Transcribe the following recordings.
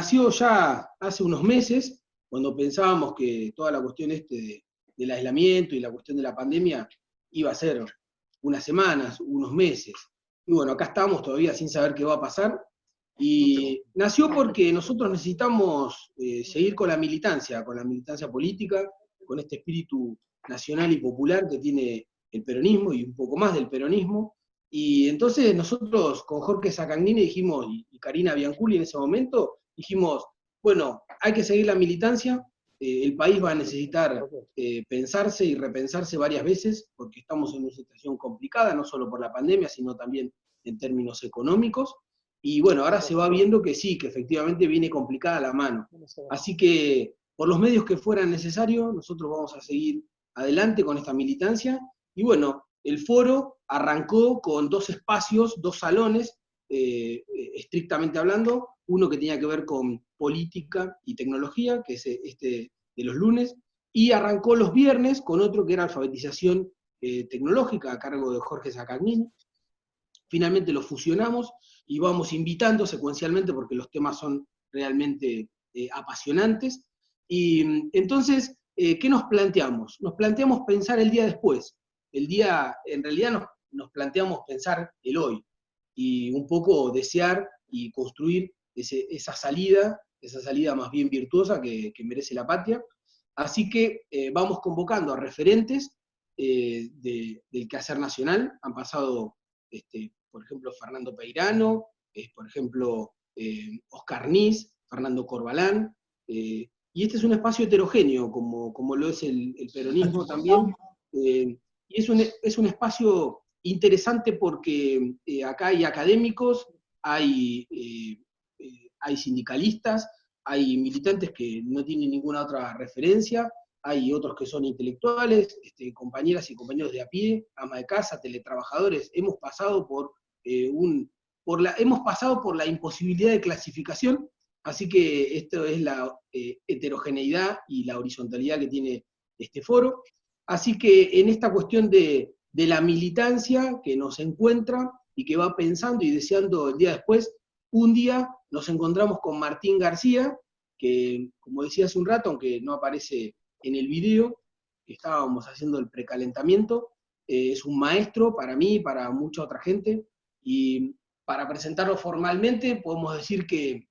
nació ya hace unos meses, cuando pensábamos que toda la cuestión del aislamiento y la cuestión de la pandemia iba a ser unas semanas, unos meses. Y bueno, acá estamos todavía sin saber qué va a pasar. Y nació porque nosotros necesitamos seguir con la militancia política, con este espíritu nacional y popular que tiene el peronismo y un poco más del peronismo. Y entonces nosotros con Jorge Sacagnini dijimos, y Karina Bianculi en ese momento, dijimos, bueno, hay que seguir la militancia, el país va a necesitar pensarse y repensarse varias veces, porque estamos en una situación complicada, no solo por la pandemia, sino también en términos económicos. Y bueno, ahora se va viendo que sí, que efectivamente viene complicada la mano. Así que por los medios que fueran necesarios, nosotros vamos a seguir adelante con esta militancia. Y bueno, el foro arrancó con 2 espacios, 2 salones, estrictamente hablando, uno que tenía que ver con política y tecnología, que es este de los lunes, y arrancó los viernes con otro que era alfabetización tecnológica, a cargo de Jorge Sacagnini. Finalmente lo fusionamos y vamos invitando secuencialmente porque los temas son realmente apasionantes. Y entonces, ¿qué nos planteamos? Nos planteamos pensar el día después. En realidad nos planteamos pensar el hoy y un poco desear y construir esa salida más bien virtuosa que merece la patria. Así que vamos convocando a referentes del quehacer nacional. Han pasado por ejemplo, Fernando Peirano, por ejemplo, Oscar Nis, Fernando Corbalán, y este es un espacio heterogéneo, como lo es el peronismo también, y es un espacio interesante porque acá hay académicos, hay sindicalistas, hay militantes que no tienen ninguna otra referencia, hay otros que son intelectuales, compañeras y compañeros de a pie, ama de casa, teletrabajadores. Hemos pasado hemos pasado por la imposibilidad de clasificación, así que esto es la heterogeneidad y la horizontalidad que tiene este foro. Así que en esta cuestión de la militancia que nos encuentra y que va pensando y deseando el día después, un día nos encontramos con Martín García, que, como decía hace un rato, aunque no aparece en el video, que estábamos haciendo el precalentamiento, es un maestro para mí y para mucha otra gente, y para presentarlo formalmente podemos decir que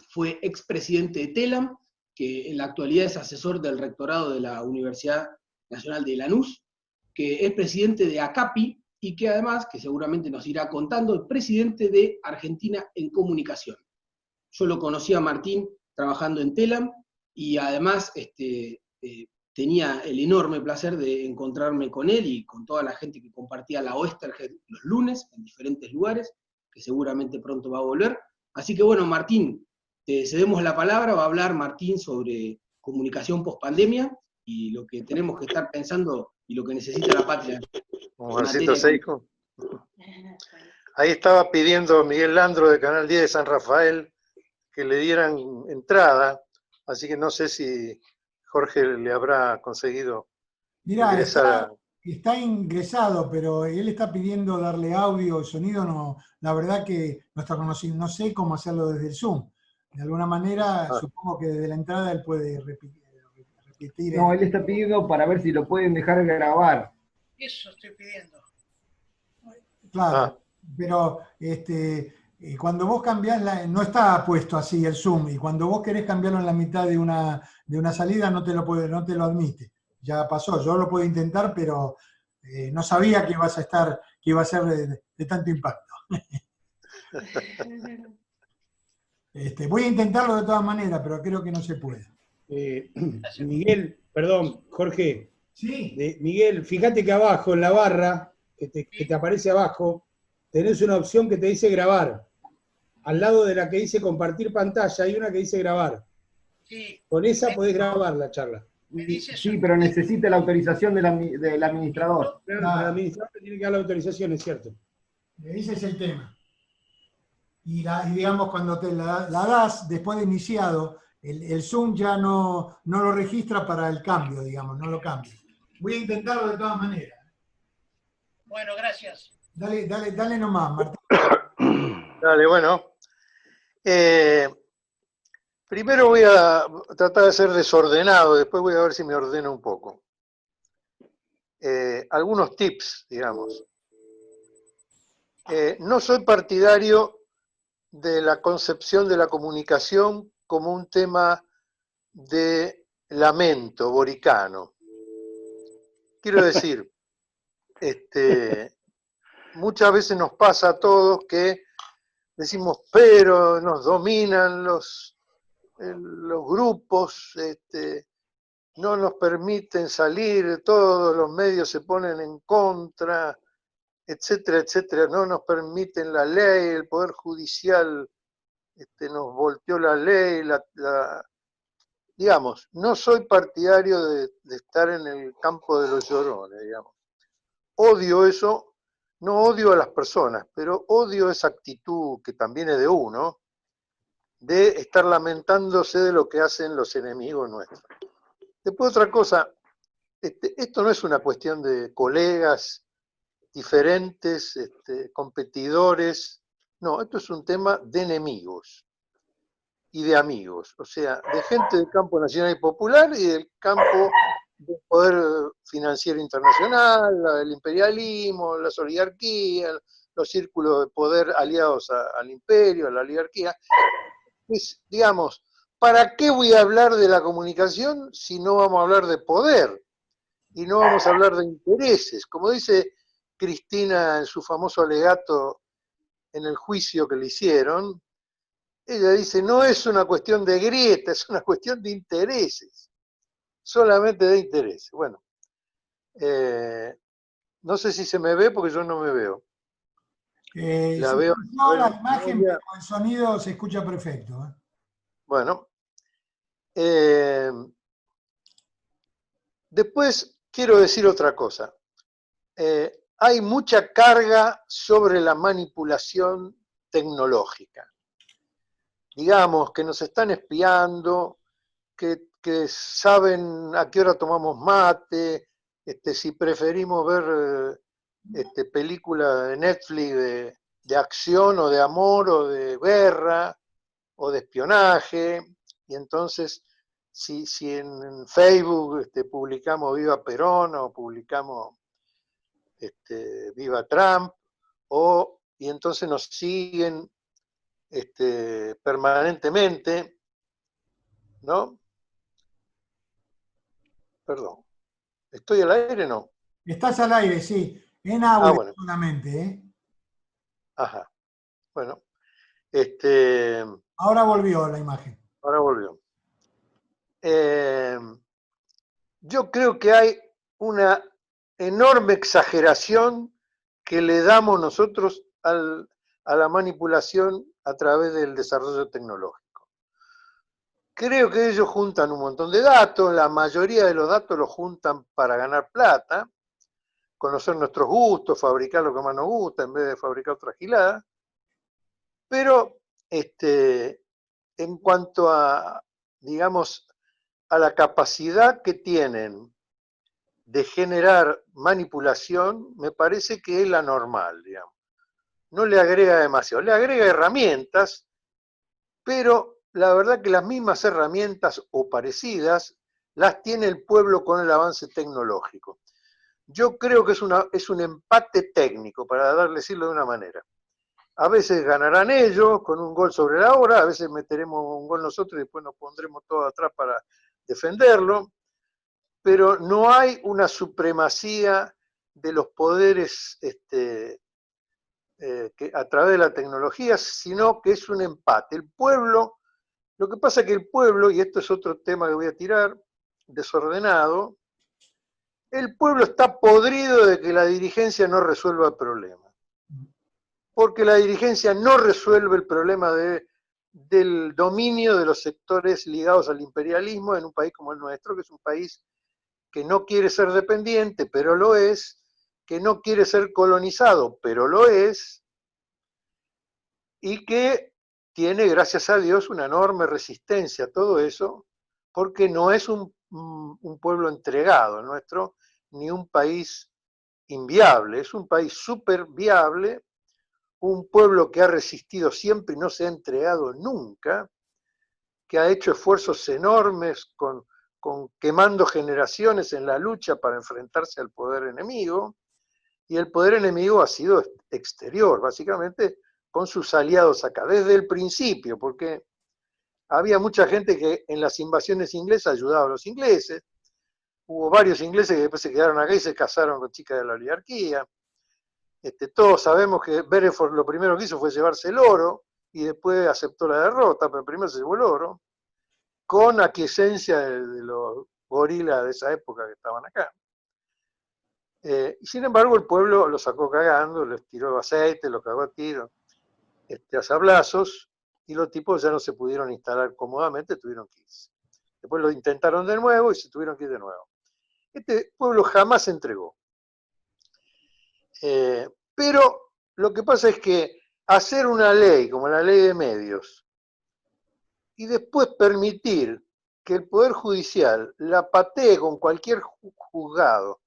fue expresidente de TELAM, que en la actualidad es asesor del rectorado de la Universidad Nacional de Lanús, que es presidente de ACAPI y que además, que seguramente nos irá contando, es presidente de Argentina en Comunicación. Yo lo conocí a Martín trabajando en TELAM y además tenía el enorme placer de encontrarme con él y con toda la gente que compartía la Oestergeld los lunes en diferentes lugares, que seguramente pronto va a volver. Así que bueno, Martín, te cedemos la palabra, va a hablar Martín sobre comunicación post-pandemia y lo que tenemos que estar pensando y lo que necesita la patria. Juancito Seijo. Ahí estaba pidiendo Miguel Landro de Canal 10 de San Rafael que le dieran entrada, así que no sé si Jorge le habrá conseguido ingresar. Está ingresado, pero él está pidiendo darle audio, sonido, no, la verdad que no sé cómo hacerlo desde el Zoom. De alguna manera, supongo que desde la entrada él puede repetir. No, él está pidiendo para ver si lo pueden dejar grabar. Eso estoy pidiendo. Claro, pero cuando vos cambiás, no está puesto así el Zoom, y cuando vos querés cambiarlo en la mitad de una salida no te lo admite. Ya pasó, yo lo puedo intentar, pero no sabía que iba a ser de tanto impacto. Voy a intentarlo de todas maneras, pero creo que no se puede. Miguel, perdón, Jorge. Sí. Miguel, fíjate que abajo en la barra, que te aparece abajo, tenés una opción que te dice grabar. Al lado de la que dice compartir pantalla hay una que dice grabar. Sí. Con esa podés grabar la charla. Sí, pero necesita la autorización del administrador. Claro, el administrador tiene que dar la autorización, es cierto. Ese es el tema. Y digamos, cuando te la das, después de iniciado, el Zoom ya no lo registra para el cambio, digamos, no lo cambia. Voy a intentarlo de todas maneras. Bueno, gracias. Dale nomás, Martín. Dale, bueno. Primero voy a tratar de ser desordenado, después voy a ver si me ordeno un poco. Algunos tips, digamos. No soy partidario de la concepción de la comunicación como un tema de lamento boricano. Quiero decir, muchas veces nos pasa a todos que decimos, pero nos dominan los grupos, no nos permiten salir, todos los medios se ponen en contra, etcétera, etcétera, no nos permiten la ley, el Poder Judicial nos volteó la ley, digamos, no soy partidario de estar en el campo de los llorones, digamos. Odio eso, no odio a las personas, pero odio esa actitud que también es de uno, de estar lamentándose de lo que hacen los enemigos nuestros. Después otra cosa, esto no es una cuestión de colegas diferentes, competidores, no, esto es un tema de enemigos y de amigos, o sea, de gente del campo nacional y popular y del campo del poder financiero internacional, el imperialismo, las oligarquías, los círculos de poder aliados al imperio, a la oligarquía. Pues, digamos, ¿para qué voy a hablar de la comunicación si no vamos a hablar de poder? Y no vamos a hablar de intereses. Como dice Cristina en su famoso alegato en el juicio que le hicieron, ella dice, no es una cuestión de grieta, es una cuestión de intereses. Solamente de intereses. Bueno, no sé si se me ve porque yo no me veo. La veo. No, la imagen, pero el sonido se escucha perfecto. Bueno. Después quiero decir otra cosa. Hay mucha carga sobre la manipulación tecnológica. Digamos que nos están espiando, que saben a qué hora tomamos mate, si preferimos ver películas de Netflix de acción o de amor o de guerra o de espionaje, y entonces si en Facebook publicamos Viva Perón o publicamos Viva Trump, y entonces nos siguen permanentemente, ¿no? Perdón. ¿Estoy al aire o no? Estás al aire, sí. En audio solamente, ¿eh? Ajá. Bueno. Ahora volvió la imagen. Ahora volvió. Yo creo que hay una enorme exageración que le damos nosotros a la manipulación a través del desarrollo tecnológico. Creo que ellos juntan un montón de datos, la mayoría de los datos los juntan para ganar plata, conocer nuestros gustos, fabricar lo que más nos gusta en vez de fabricar otra gilada, pero en cuanto a, digamos, a la capacidad que tienen de generar manipulación, me parece que es la normal, digamos. No le agrega demasiado, le agrega herramientas, pero la verdad que las mismas herramientas o parecidas las tiene el pueblo con el avance tecnológico. Yo creo que es un empate técnico, para decirlo de una manera. A veces ganarán ellos con un gol sobre la hora, a veces meteremos un gol nosotros y después nos pondremos todos atrás para defenderlo, pero no hay una supremacía de los poderes que a través de la tecnología, sino que es un empate. El pueblo, lo que pasa es que el pueblo, y esto es otro tema que voy a tirar, desordenado, el pueblo está podrido de que la dirigencia no resuelva el problema. Porque la dirigencia no resuelve el problema del dominio de los sectores ligados al imperialismo en un país como el nuestro, que es un país que no quiere ser dependiente, pero lo es, que no quiere ser colonizado, pero lo es, y que tiene, gracias a Dios, una enorme resistencia a todo eso, porque no es un pueblo entregado nuestro, ni un país inviable, es un país súper viable, un pueblo que ha resistido siempre y no se ha entregado nunca, que ha hecho esfuerzos enormes con quemando generaciones en la lucha para enfrentarse al poder enemigo, y el poder enemigo ha sido exterior, básicamente con sus aliados acá, desde el principio, porque había mucha gente que en las invasiones inglesas ayudaba a los ingleses, hubo varios ingleses que después se quedaron acá y se casaron con chicas de la oligarquía. Todos sabemos que Beresford lo primero que hizo fue llevarse el oro, y después aceptó la derrota, pero primero se llevó el oro, con aquiescencia de los gorilas de esa época que estaban acá. Y sin embargo el pueblo lo sacó cagando, les tiró aceite, lo cagó a tiro, a sablazos, y los tipos ya no se pudieron instalar cómodamente, tuvieron que irse. Después lo intentaron de nuevo y se tuvieron que ir de nuevo. Este pueblo jamás se entregó. Pero lo que pasa es que hacer una ley como la ley de medios y después permitir que el Poder Judicial la patee con cualquier juzgado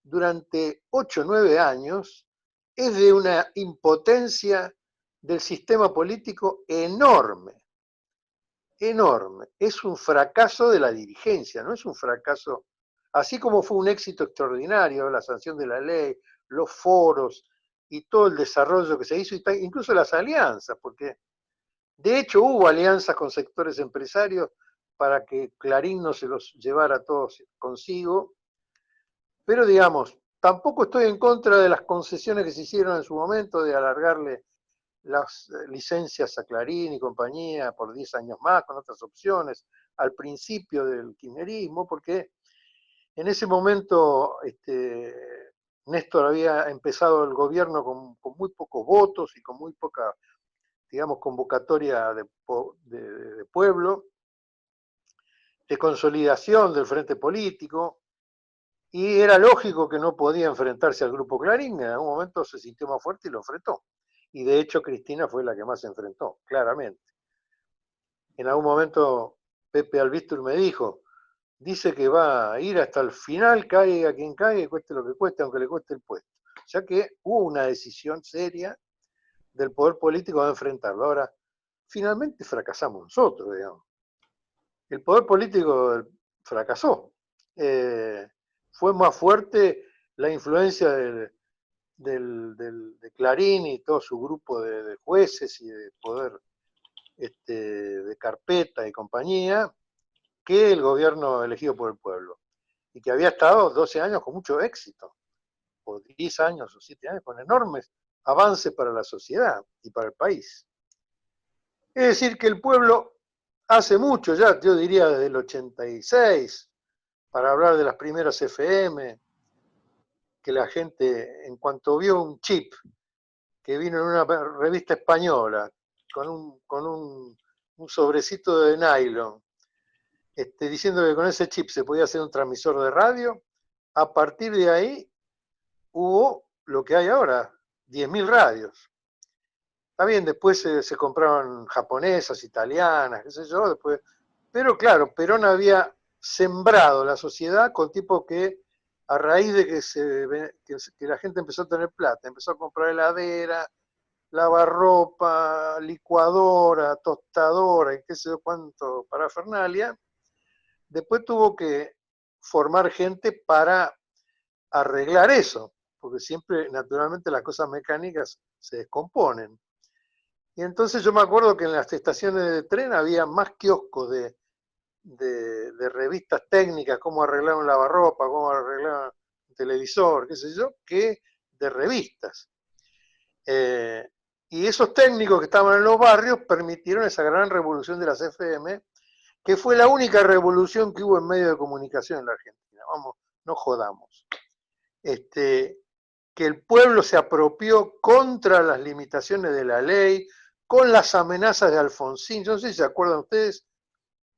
durante 8 o 9 años es de una impotencia del sistema político enorme, enorme. Es un fracaso de la dirigencia, no es un fracaso, así como fue un éxito extraordinario la sanción de la ley, los foros y todo el desarrollo que se hizo, incluso las alianzas, porque de hecho hubo alianzas con sectores empresarios para que Clarín no se los llevara a todos consigo, pero digamos, tampoco estoy en contra de las concesiones que se hicieron en su momento de alargarle las licencias a Clarín y compañía por 10 años más, con otras opciones, al principio del kirchnerismo, porque en ese momento Néstor había empezado el gobierno con muy pocos votos y con muy poca, digamos, convocatoria de pueblo, de consolidación del frente político, y era lógico que no podía enfrentarse al Grupo Clarín, en algún momento se sintió más fuerte y lo enfrentó. Y de hecho Cristina fue la que más se enfrentó, claramente. En algún momento Pepe Albistur me dijo, dice que va a ir hasta el final, caiga quien caiga, cueste lo que cueste, aunque le cueste el puesto. Ya que hubo una decisión seria del poder político de enfrentarlo. Ahora, finalmente fracasamos nosotros, digamos. El poder político fracasó. Fue más fuerte la influencia de Clarín y todo su grupo de jueces y de poder de carpeta y compañía, que el gobierno elegido por el pueblo, y que había estado 12 años con mucho éxito, o 10 años o 7 años, con enormes avances para la sociedad y para el país. Es decir, que el pueblo hace mucho ya, yo diría desde el 86, para hablar de las primeras FM, que la gente, en cuanto vio un chip que vino en una revista española, con un sobrecito de nylon, diciendo que con ese chip se podía hacer un transmisor de radio, a partir de ahí hubo lo que hay ahora, 10.000 radios. También después se compraron japonesas, italianas, qué sé yo, después. Pero claro, Perón había sembrado la sociedad con tipo que, a raíz de que la gente empezó a tener plata, empezó a comprar heladera, lavarropa, licuadora, tostadora y qué sé yo cuánto parafernalia, después tuvo que formar gente para arreglar eso, porque siempre, naturalmente, las cosas mecánicas se descomponen. Y entonces yo me acuerdo que en las estaciones de tren había más kioscos de revistas técnicas, cómo arreglar un lavarropa, cómo arreglar un televisor, qué sé yo, que de revistas. Y esos técnicos que estaban en los barrios permitieron esa gran revolución de las FM, que fue la única revolución que hubo en medios de comunicación en la Argentina. Vamos, no jodamos. Que el pueblo se apropió contra las limitaciones de la ley, con las amenazas de Alfonsín. Yo no sé si se acuerdan ustedes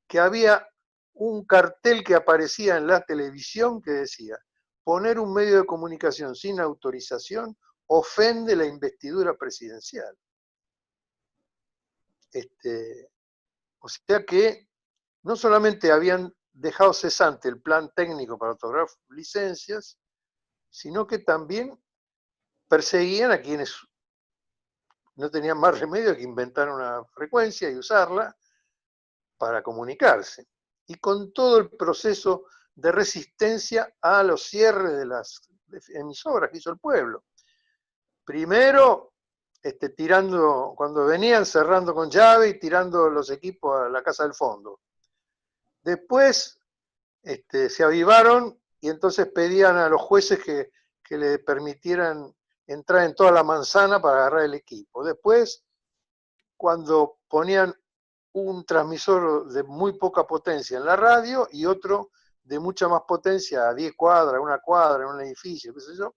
que había un cartel que aparecía en la televisión que decía: poner un medio de comunicación sin autorización ofende la investidura presidencial. O sea que no solamente habían dejado cesante el plan técnico para otorgar licencias, sino que también perseguían a quienes no tenían más remedio que inventar una frecuencia y usarla, para comunicarse, y con todo el proceso de resistencia a los cierres de las emisoras que hizo el pueblo. Primero, tirando, cuando venían, cerrando con llave y tirando los equipos a la casa del fondo. Después se avivaron y entonces pedían a los jueces que le permitieran entrar en toda la manzana para agarrar el equipo. Después, cuando ponían un transmisor de muy poca potencia en la radio y otro de mucha más potencia a 10 cuadras, una cuadra, en un edificio, qué sé yo,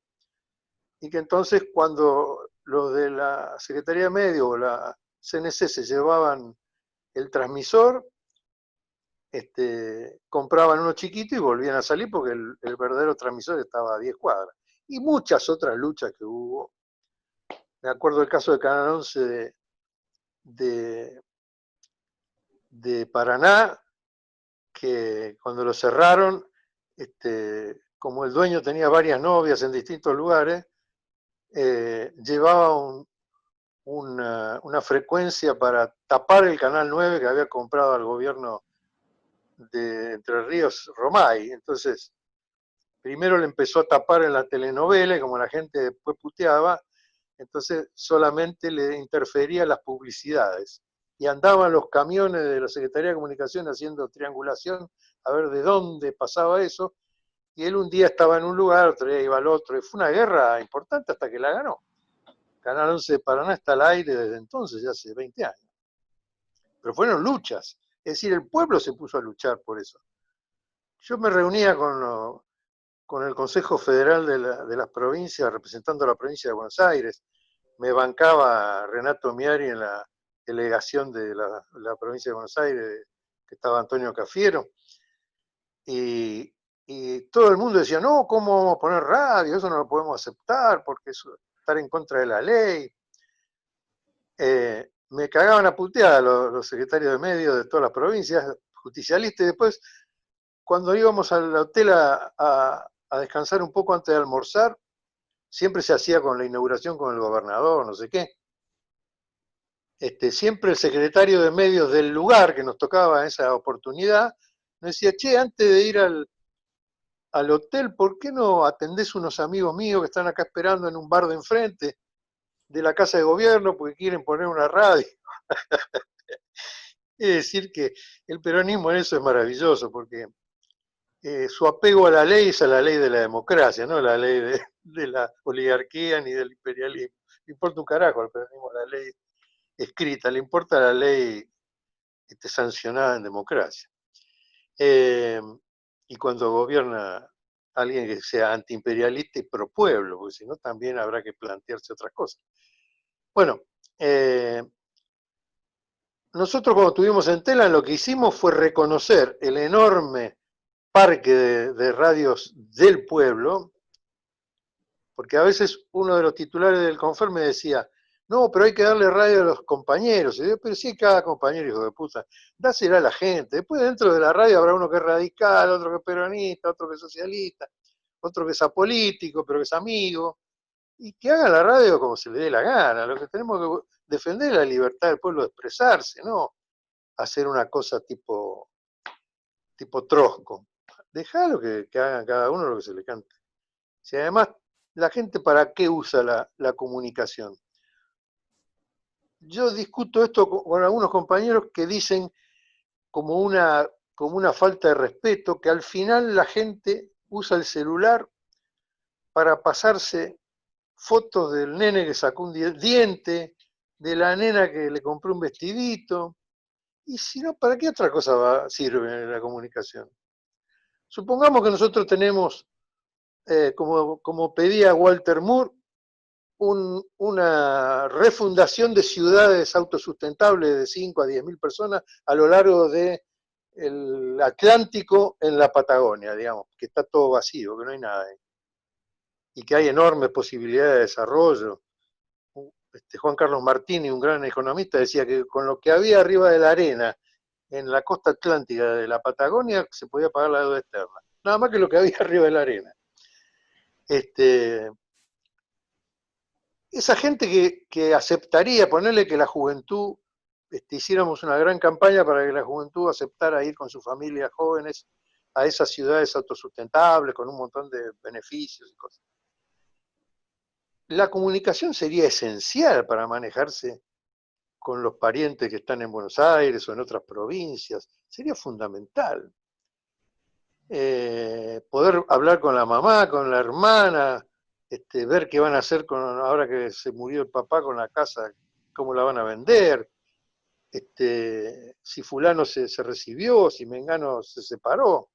y que entonces cuando los de la Secretaría de Medio o la CNC se llevaban el transmisor, compraban uno chiquito y volvían a salir porque el verdadero transmisor estaba a 10 cuadras. Y muchas otras luchas que hubo. Me acuerdo del caso de Canal 11 de Paraná, que cuando lo cerraron, como el dueño tenía varias novias en distintos lugares, llevaba una frecuencia para tapar el Canal 9 que había comprado al gobierno de Entre Ríos, Romay. Entonces, primero le empezó a tapar en la telenovela y como la gente después puteaba, entonces solamente le interfería las publicidades. Y andaban los camiones de la Secretaría de Comunicación haciendo triangulación a ver de dónde pasaba eso. Y él un día estaba en un lugar, otro día iba al otro. Y fue una guerra importante hasta que la ganó. Canal 11 de Paraná está al aire desde entonces, ya hace 20 años. Pero fueron luchas. Es decir, el pueblo se puso a luchar por eso. Yo me reunía con el Consejo Federal de las provincias, representando a la provincia de Buenos Aires. Me bancaba Renato Miari en la delegación de la provincia de Buenos Aires, que estaba Antonio Cafiero. Y todo el mundo decía, no, ¿cómo vamos a poner radio? Eso no lo podemos aceptar porque es estar en contra de la ley. Me cagaban a putear los secretarios de medios de todas las provincias, justicialistas, y después, cuando íbamos al hotel a descansar un poco antes de almorzar, siempre se hacía con la inauguración con el gobernador, no sé qué. Siempre el secretario de medios del lugar que nos tocaba en esa oportunidad, nos decía, che, antes de ir al hotel, ¿por qué no atendés unos amigos míos que están acá esperando en un bar de enfrente de la Casa de Gobierno porque quieren poner una radio? Es decir que el peronismo en eso es maravilloso, porque su apego a la ley es a la ley de la democracia, no la ley de la oligarquía ni del imperialismo. Le importa un carajo al peronismo la ley escrita, le importa la ley sancionada en democracia. Y cuando gobierna alguien que sea antiimperialista y pro pueblo, porque si no también habrá que plantearse otras cosas. Bueno, nosotros cuando estuvimos en Telam lo que hicimos fue reconocer el enorme parque de radios del pueblo, porque a veces uno de los titulares del Confer me decía, no, pero hay que darle radio a los compañeros. Y yo, pero sí, cada compañero, hijo de puta, dásela a la gente. Después dentro de la radio habrá uno que es radical, otro que es peronista, otro que es socialista, otro que es apolítico, pero que es amigo. Y que haga la radio como se le dé la gana. Lo que tenemos que defender es la libertad del pueblo de expresarse, no hacer una cosa tipo trosco. Dejalo que hagan cada uno lo que se le cante. Si además, la gente ¿para qué usa la comunicación? Yo discuto esto con algunos compañeros que dicen como una falta de respeto, que al final la gente usa el celular para pasarse fotos del nene que sacó un diente, de la nena que le compró un vestidito, y si no, ¿para qué otra cosa sirve la comunicación? Supongamos que nosotros tenemos, como pedía Walter Moore, una refundación de ciudades autosustentables de 5 a 10.000 personas a lo largo del Atlántico en la Patagonia, digamos, que está todo vacío, que no hay nada ahí. Y que hay enormes posibilidades de desarrollo. Juan Carlos Martini, un gran economista, decía que con lo que había arriba de la arena en la costa atlántica de la Patagonia se podía pagar la deuda externa. Nada más que lo que había arriba de la arena. Esa gente que aceptaría ponerle que la juventud hiciéramos una gran campaña para que la juventud aceptara ir con sus familias jóvenes a esas ciudades autosustentables, con un montón de beneficios y cosas. La comunicación sería esencial para manejarse con los parientes que están en Buenos Aires o en otras provincias. Sería fundamental. Poder hablar con la mamá, con la hermana, ver qué van a hacer ahora que se murió el papá con la casa, cómo la van a vender, si fulano se recibió, si mengano se separó.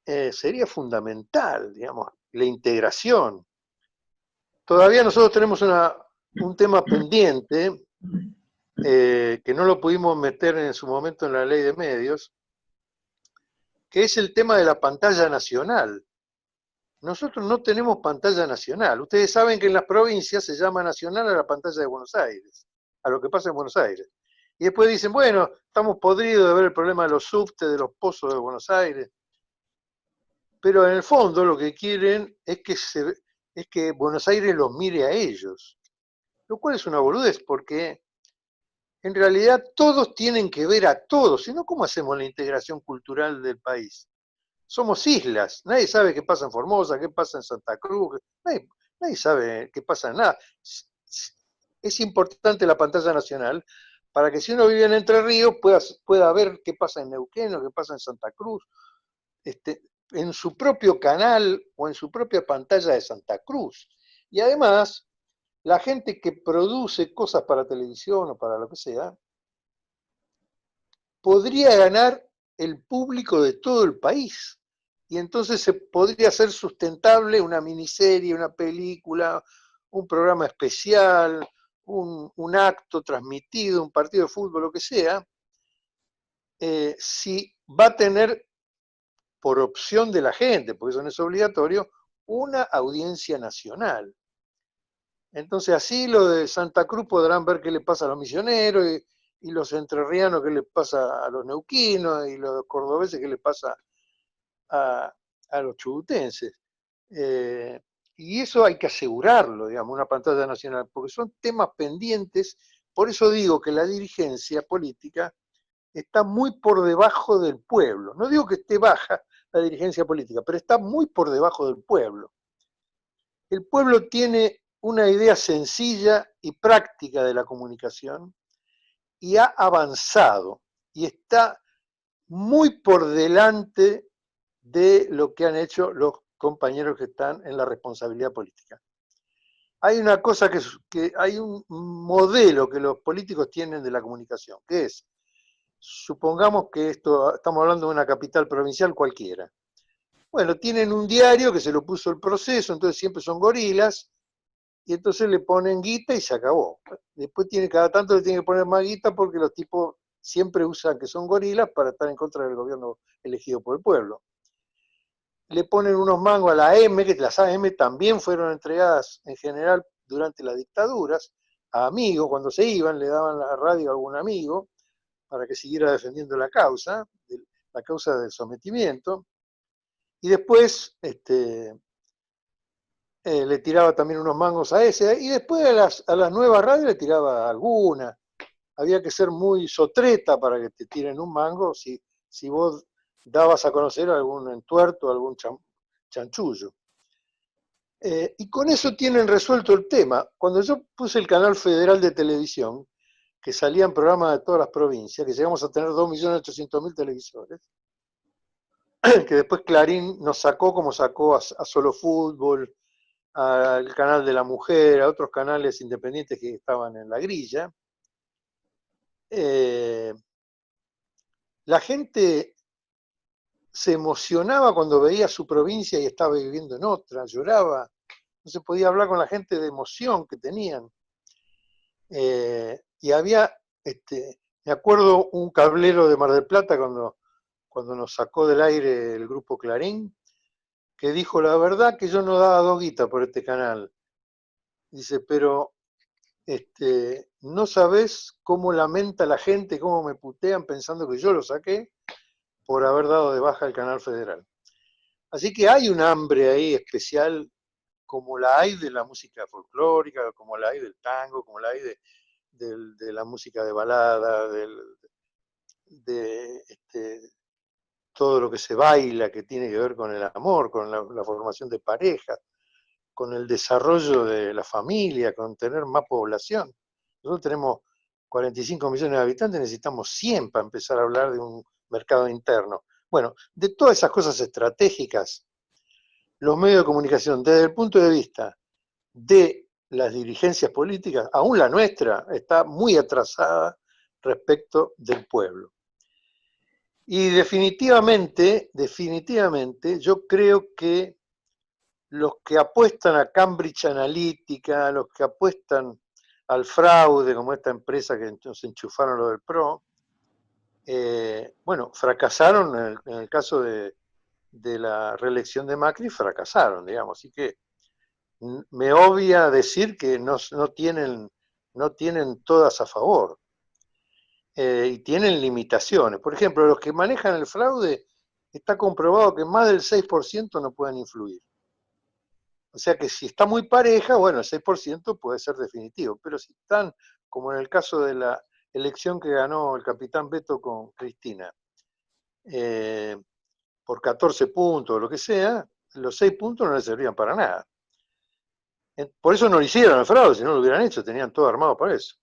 Sería fundamental, digamos, la integración. Todavía nosotros tenemos un tema pendiente, que no lo pudimos meter en su momento en la ley de medios, que es el tema de la pantalla nacional. Nosotros no tenemos pantalla nacional. Ustedes saben que en las provincias se llama nacional a la pantalla de Buenos Aires, a lo que pasa en Buenos Aires. Y después dicen, bueno, estamos podridos de ver el problema de los subtes, de los pozos de Buenos Aires. Pero en el fondo lo que quieren es que Buenos Aires los mire a ellos. Lo cual es una boludez, porque en realidad todos tienen que ver a todos, si no, ¿cómo hacemos la integración cultural del país? Somos islas, nadie sabe qué pasa en Formosa, qué pasa en Santa Cruz, nadie sabe qué pasa en nada. Es importante la pantalla nacional para que si uno vive en Entre Ríos pueda ver qué pasa en Neuquén o qué pasa en Santa Cruz, en su propio canal o en su propia pantalla de Santa Cruz. Y además, la gente que produce cosas para televisión o para lo que sea, podría ganar el público de todo el país. Y entonces se podría hacer sustentable una miniserie, una película, un programa especial, un acto transmitido, un partido de fútbol, lo que sea, si va a tener, por opción de la gente, porque eso no es obligatorio, una audiencia nacional. Entonces así los de Santa Cruz podrán ver qué le pasa a los misioneros, y los entrerrianos qué le pasa a los neuquinos, y los cordobeses qué le pasa a los chubutenses. Y eso hay que asegurarlo, digamos, una pantalla nacional, porque son temas pendientes. Por eso digo que la dirigencia política está muy por debajo del pueblo. No digo que esté baja la dirigencia política, pero está muy por debajo del pueblo. El pueblo tiene una idea sencilla y práctica de la comunicación y ha avanzado y está muy por delante de lo que han hecho los compañeros que están en la responsabilidad política. Hay una cosa que hay un modelo que los políticos tienen de la comunicación, que es, supongamos que estamos hablando de una capital provincial cualquiera. Bueno, tienen un diario que se lo puso el Proceso, entonces siempre son gorilas, y entonces le ponen guita y se acabó. Después cada tanto le tienen que poner más guita porque los tipos siempre usan que son gorilas para estar en contra del gobierno elegido por el pueblo. Le ponen unos mangos a la AM, que las AM también fueron entregadas en general durante las dictaduras, a amigos, cuando se iban le daban la radio a algún amigo para que siguiera defendiendo la causa del sometimiento, y después le tiraba también unos mangos a ese, y después a las nuevas radios le tiraba alguna. Había que ser muy sotreta para que te tiren un mango si vos dabas a conocer algún entuerto, algún chanchullo. Y con eso tienen resuelto el tema. Cuando yo puse el canal federal de televisión, que salían programas de todas las provincias, que llegamos a tener 2.800.000 televisores, que después Clarín nos sacó como sacó a Solo Fútbol, al canal de la mujer, a otros canales independientes que estaban en la grilla. La gente se emocionaba cuando veía su provincia y estaba viviendo en otra, lloraba, no se podía hablar con la gente de emoción que tenían. Y había, me acuerdo un cablero de Mar del Plata cuando nos sacó del aire el grupo Clarín, que dijo, la verdad que yo no daba 2 guitas por este canal. Dice, pero no sabés cómo lamenta la gente, cómo me putean pensando que yo lo saqué por haber dado de baja el canal federal. Así que hay un hambre ahí especial, como la hay de la música folclórica, como la hay del tango, como la hay de la música de balada, todo lo que se baila, que tiene que ver con el amor, con la formación de parejas, con el desarrollo de la familia, con tener más población. Nosotros tenemos 45 millones de habitantes, necesitamos 100 para empezar a hablar de un mercado interno. Bueno, de todas esas cosas estratégicas, los medios de comunicación, desde el punto de vista de las dirigencias políticas, aún la nuestra, está muy atrasada respecto del pueblo. Y definitivamente, yo creo que los que apuestan a Cambridge Analytica, los que apuestan al fraude, como esta empresa que nos enchufaron lo del PRO, bueno, fracasaron en el caso de la reelección de Macri, fracasaron, digamos. Así que me obvia decir que no tienen todas a favor. Y tienen limitaciones. Por ejemplo, los que manejan el fraude, está comprobado que más del 6% no pueden influir. O sea que si está muy pareja, bueno, el 6% puede ser definitivo, pero si están, como en el caso de la elección que ganó el capitán Beto con Cristina, por 14 puntos o lo que sea, los 6 puntos no les servían para nada. Por eso no lo hicieron el fraude, si no lo hubieran hecho, tenían todo armado para eso.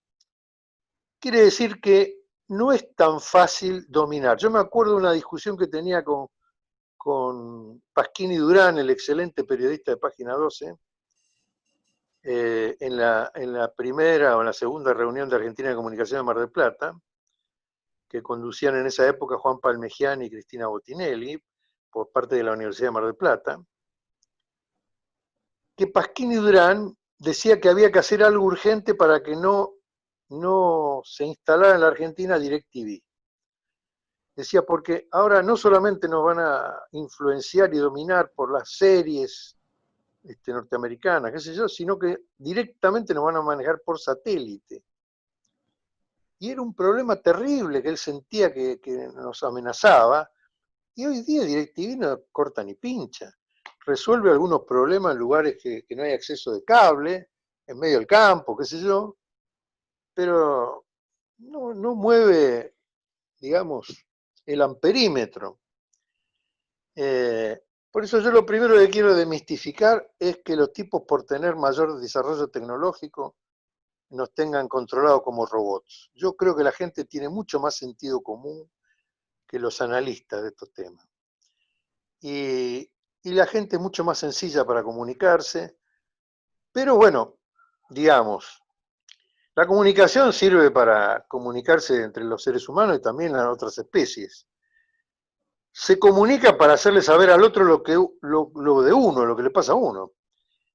Quiere decir que no es tan fácil dominar. Yo me acuerdo de una discusión que tenía con Pasquini Durán, el excelente periodista de Página 12, en la primera o en la segunda reunión de Argentina de Comunicación de Mar del Plata, que conducían en esa época Juan Palmegiani y Cristina Bottinelli, por parte de la Universidad de Mar del Plata, que Pasquini Durán decía que había que hacer algo urgente para que no se instalara en la Argentina DirecTV. Decía, porque ahora no solamente nos van a influenciar y dominar por las series norteamericanas, qué sé yo, sino que directamente nos van a manejar por satélite. Y era un problema terrible que él sentía que nos amenazaba, y hoy día DirecTV no corta ni pincha. Resuelve algunos problemas en lugares que no hay acceso de cable, en medio del campo, qué sé yo, pero no mueve, digamos, el amperímetro. Por eso yo lo primero que quiero demistificar es que los tipos, por tener mayor desarrollo tecnológico, nos tengan controlados como robots. Yo creo que la gente tiene mucho más sentido común que los analistas de estos temas. Y la gente es mucho más sencilla para comunicarse, pero bueno, digamos, la comunicación sirve para comunicarse entre los seres humanos y también las otras especies. Se comunica para hacerle saber al otro lo de uno, lo que le pasa a uno.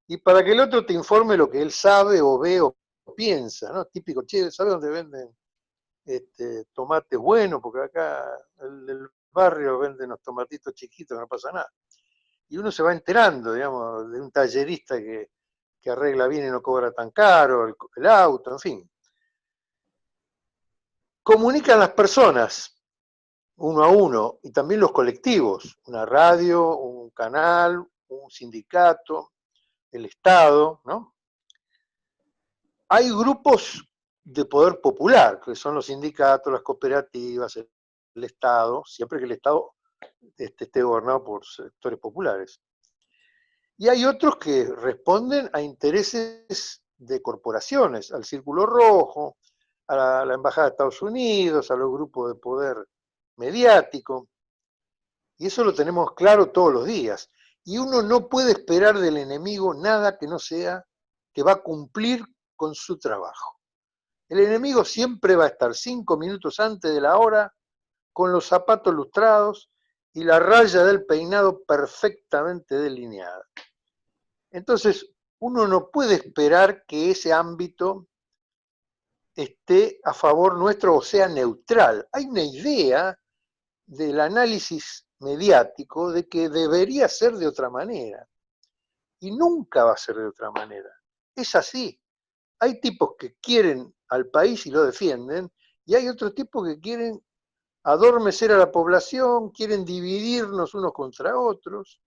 Y para que el otro te informe lo que él sabe o ve o piensa, ¿no? Típico, che, ¿sabes dónde venden tomates buenos? Porque acá el barrio venden unos tomatitos chiquitos que no pasa nada. Y uno se va enterando, digamos, de un tallerista que arregla bien y no cobra tan caro, el auto, en fin. Comunican las personas uno a uno, y también los colectivos, una radio, un canal, un sindicato, el Estado, ¿no? Hay grupos de poder popular, que son los sindicatos, las cooperativas, el Estado, siempre que el Estado esté gobernado por sectores populares. Y hay otros que responden a intereses de corporaciones, al Círculo Rojo, a la Embajada de Estados Unidos, a los grupos de poder mediático, y eso lo tenemos claro todos los días. Y uno no puede esperar del enemigo nada que no sea que va a cumplir con su trabajo. El enemigo siempre va a estar 5 minutos antes de la hora, con los zapatos lustrados y la raya del peinado perfectamente delineada. Entonces, uno no puede esperar que ese ámbito esté a favor nuestro o sea neutral. Hay una idea del análisis mediático de que debería ser de otra manera. Y nunca va a ser de otra manera. Es así. Hay tipos que quieren al país y lo defienden, y hay otros tipos que quieren adormecer a la población, quieren dividirnos unos contra otros,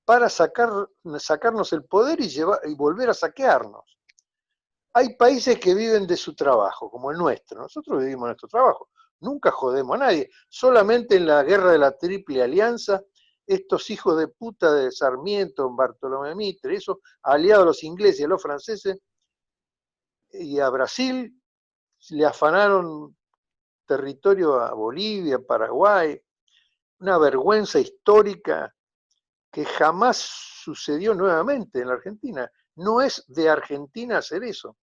para sacarnos el poder y volver a saquearnos. Hay países que viven de su trabajo, como el nuestro. Nosotros vivimos nuestro trabajo. Nunca jodemos a nadie. Solamente en la guerra de la Triple Alianza, estos hijos de puta de Sarmiento, Bartolomé Mitre, esos aliados a los ingleses y a los franceses, y a Brasil, le afanaron territorio a Bolivia, Paraguay. Una vergüenza histórica que jamás sucedió nuevamente en la Argentina. No es de Argentina hacer eso.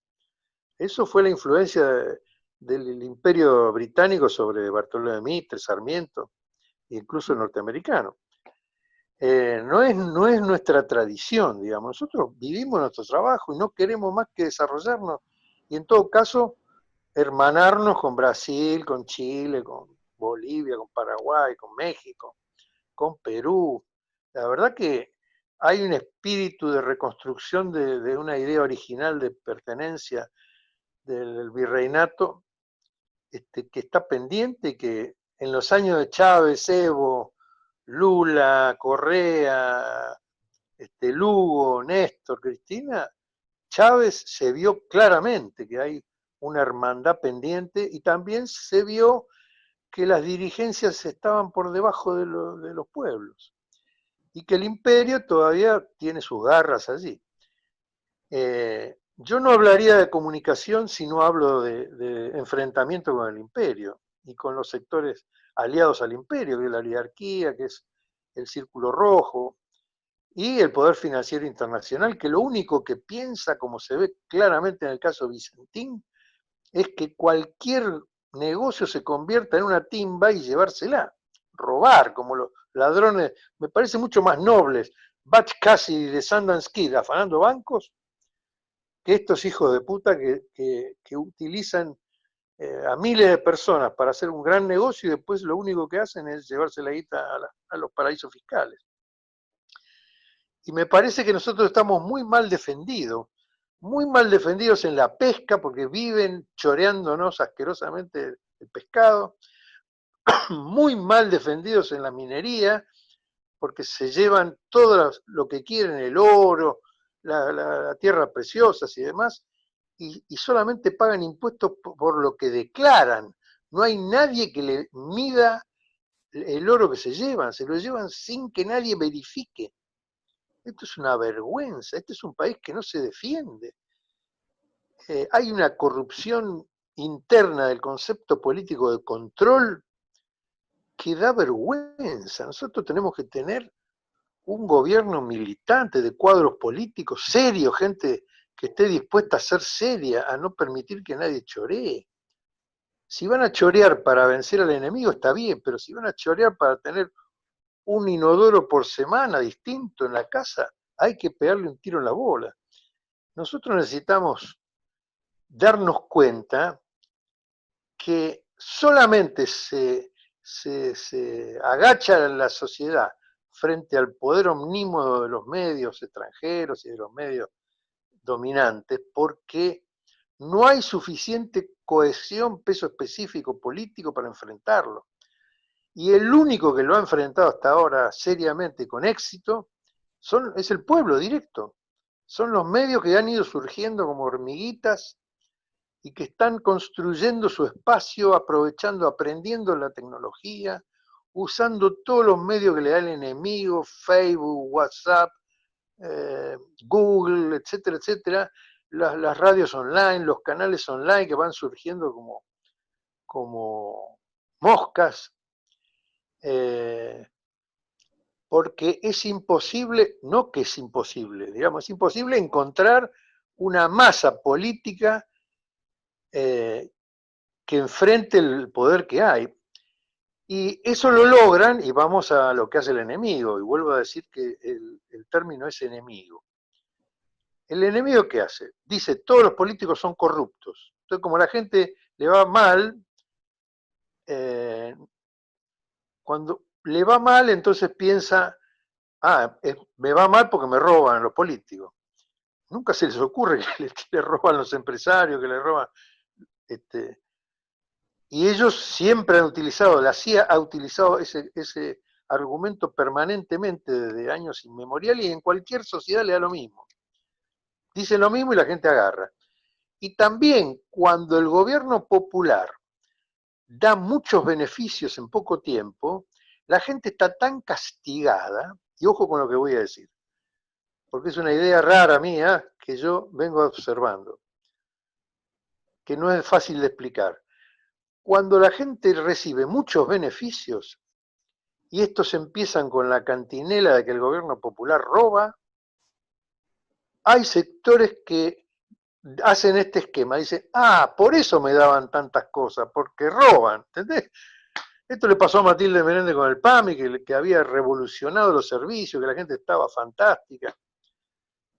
Eso fue la influencia del Imperio Británico sobre Bartolomé Mitre, Sarmiento, e incluso el norteamericano. No es nuestra tradición, digamos. Nosotros vivimos nuestro trabajo y no queremos más que desarrollarnos. Y en todo caso, hermanarnos con Brasil, con Chile, con Bolivia, con Paraguay, con México, con Perú. La verdad que hay un espíritu de reconstrucción de una idea original de pertenencia del virreinato que está pendiente, que en los años de Chávez, Evo, Lula, Correa, Lugo, Néstor, Cristina, Chávez se vio claramente que hay una hermandad pendiente y también se vio que las dirigencias estaban por debajo de los pueblos y que el imperio todavía tiene sus garras allí. Yo no hablaría de comunicación si no hablo de enfrentamiento con el imperio y con los sectores aliados al imperio, que es la oligarquía, que es el Círculo Rojo, y el poder financiero internacional, que lo único que piensa, como se ve claramente en el caso Vicentín, es que cualquier negocio se convierta en una timba y llevársela, robar, como los ladrones, me parece mucho más nobles, Butch Cassidy de Sundance Kid afanando bancos, que estos hijos de puta que utilizan a miles de personas para hacer un gran negocio y después lo único que hacen es llevarse la guita a los paraísos fiscales. Y me parece que nosotros estamos muy mal defendidos en la pesca porque viven choreándonos asquerosamente el pescado, muy mal defendidos en la minería porque se llevan todo lo que quieren, el oro, la tierra preciosas y demás, y solamente pagan impuestos por lo que declaran. No hay nadie que le mida el oro que se lo llevan sin que nadie verifique. Esto es una vergüenza, este es un país que no se defiende. Hay una corrupción interna del concepto político de control que da vergüenza. Nosotros tenemos que tener un gobierno militante de cuadros políticos serios, gente que esté dispuesta a ser seria, a no permitir que nadie choree. Si van a chorear para vencer al enemigo está bien, pero si van a chorear para tener un inodoro por semana distinto en la casa, hay que pegarle un tiro en la bola. Nosotros necesitamos darnos cuenta que solamente se agacha la sociedad frente al poder omnímodo de los medios extranjeros y de los medios dominantes porque no hay suficiente cohesión, peso específico político para enfrentarlo. Y el único que lo ha enfrentado hasta ahora seriamente y con éxito es el pueblo directo. Son los medios que han ido surgiendo como hormiguitas y que están construyendo su espacio, aprovechando, aprendiendo la tecnología, usando todos los medios que le da el enemigo, Facebook, WhatsApp, Google, etcétera, etcétera, las radios online, los canales online que van surgiendo como moscas, porque es imposible, no que es imposible, digamos, es imposible encontrar una masa política que enfrente el poder que hay. Y eso lo logran, y vamos a lo que hace el enemigo, y vuelvo a decir que el término es enemigo. ¿El enemigo qué hace? Dice, todos los políticos son corruptos. Entonces, como a la gente le va mal, cuando le va mal, entonces piensa, me va mal porque me roban los políticos. Nunca se les ocurre que le roban los empresarios, que le roban... Y ellos siempre han utilizado, la CIA ha utilizado ese argumento permanentemente desde años inmemoriales y en cualquier sociedad le da lo mismo. Dicen lo mismo y la gente agarra. Y también cuando el gobierno popular da muchos beneficios en poco tiempo, la gente está tan castigada, y ojo con lo que voy a decir, porque es una idea rara mía que yo vengo observando, que no es fácil de explicar. Cuando la gente recibe muchos beneficios, y estos empiezan con la cantinela de que el gobierno popular roba, hay sectores que hacen este esquema, dicen, por eso me daban tantas cosas, porque roban, ¿entendés? Esto le pasó a Matilde Menéndez con el PAMI, que había revolucionado los servicios, que la gente estaba fantástica,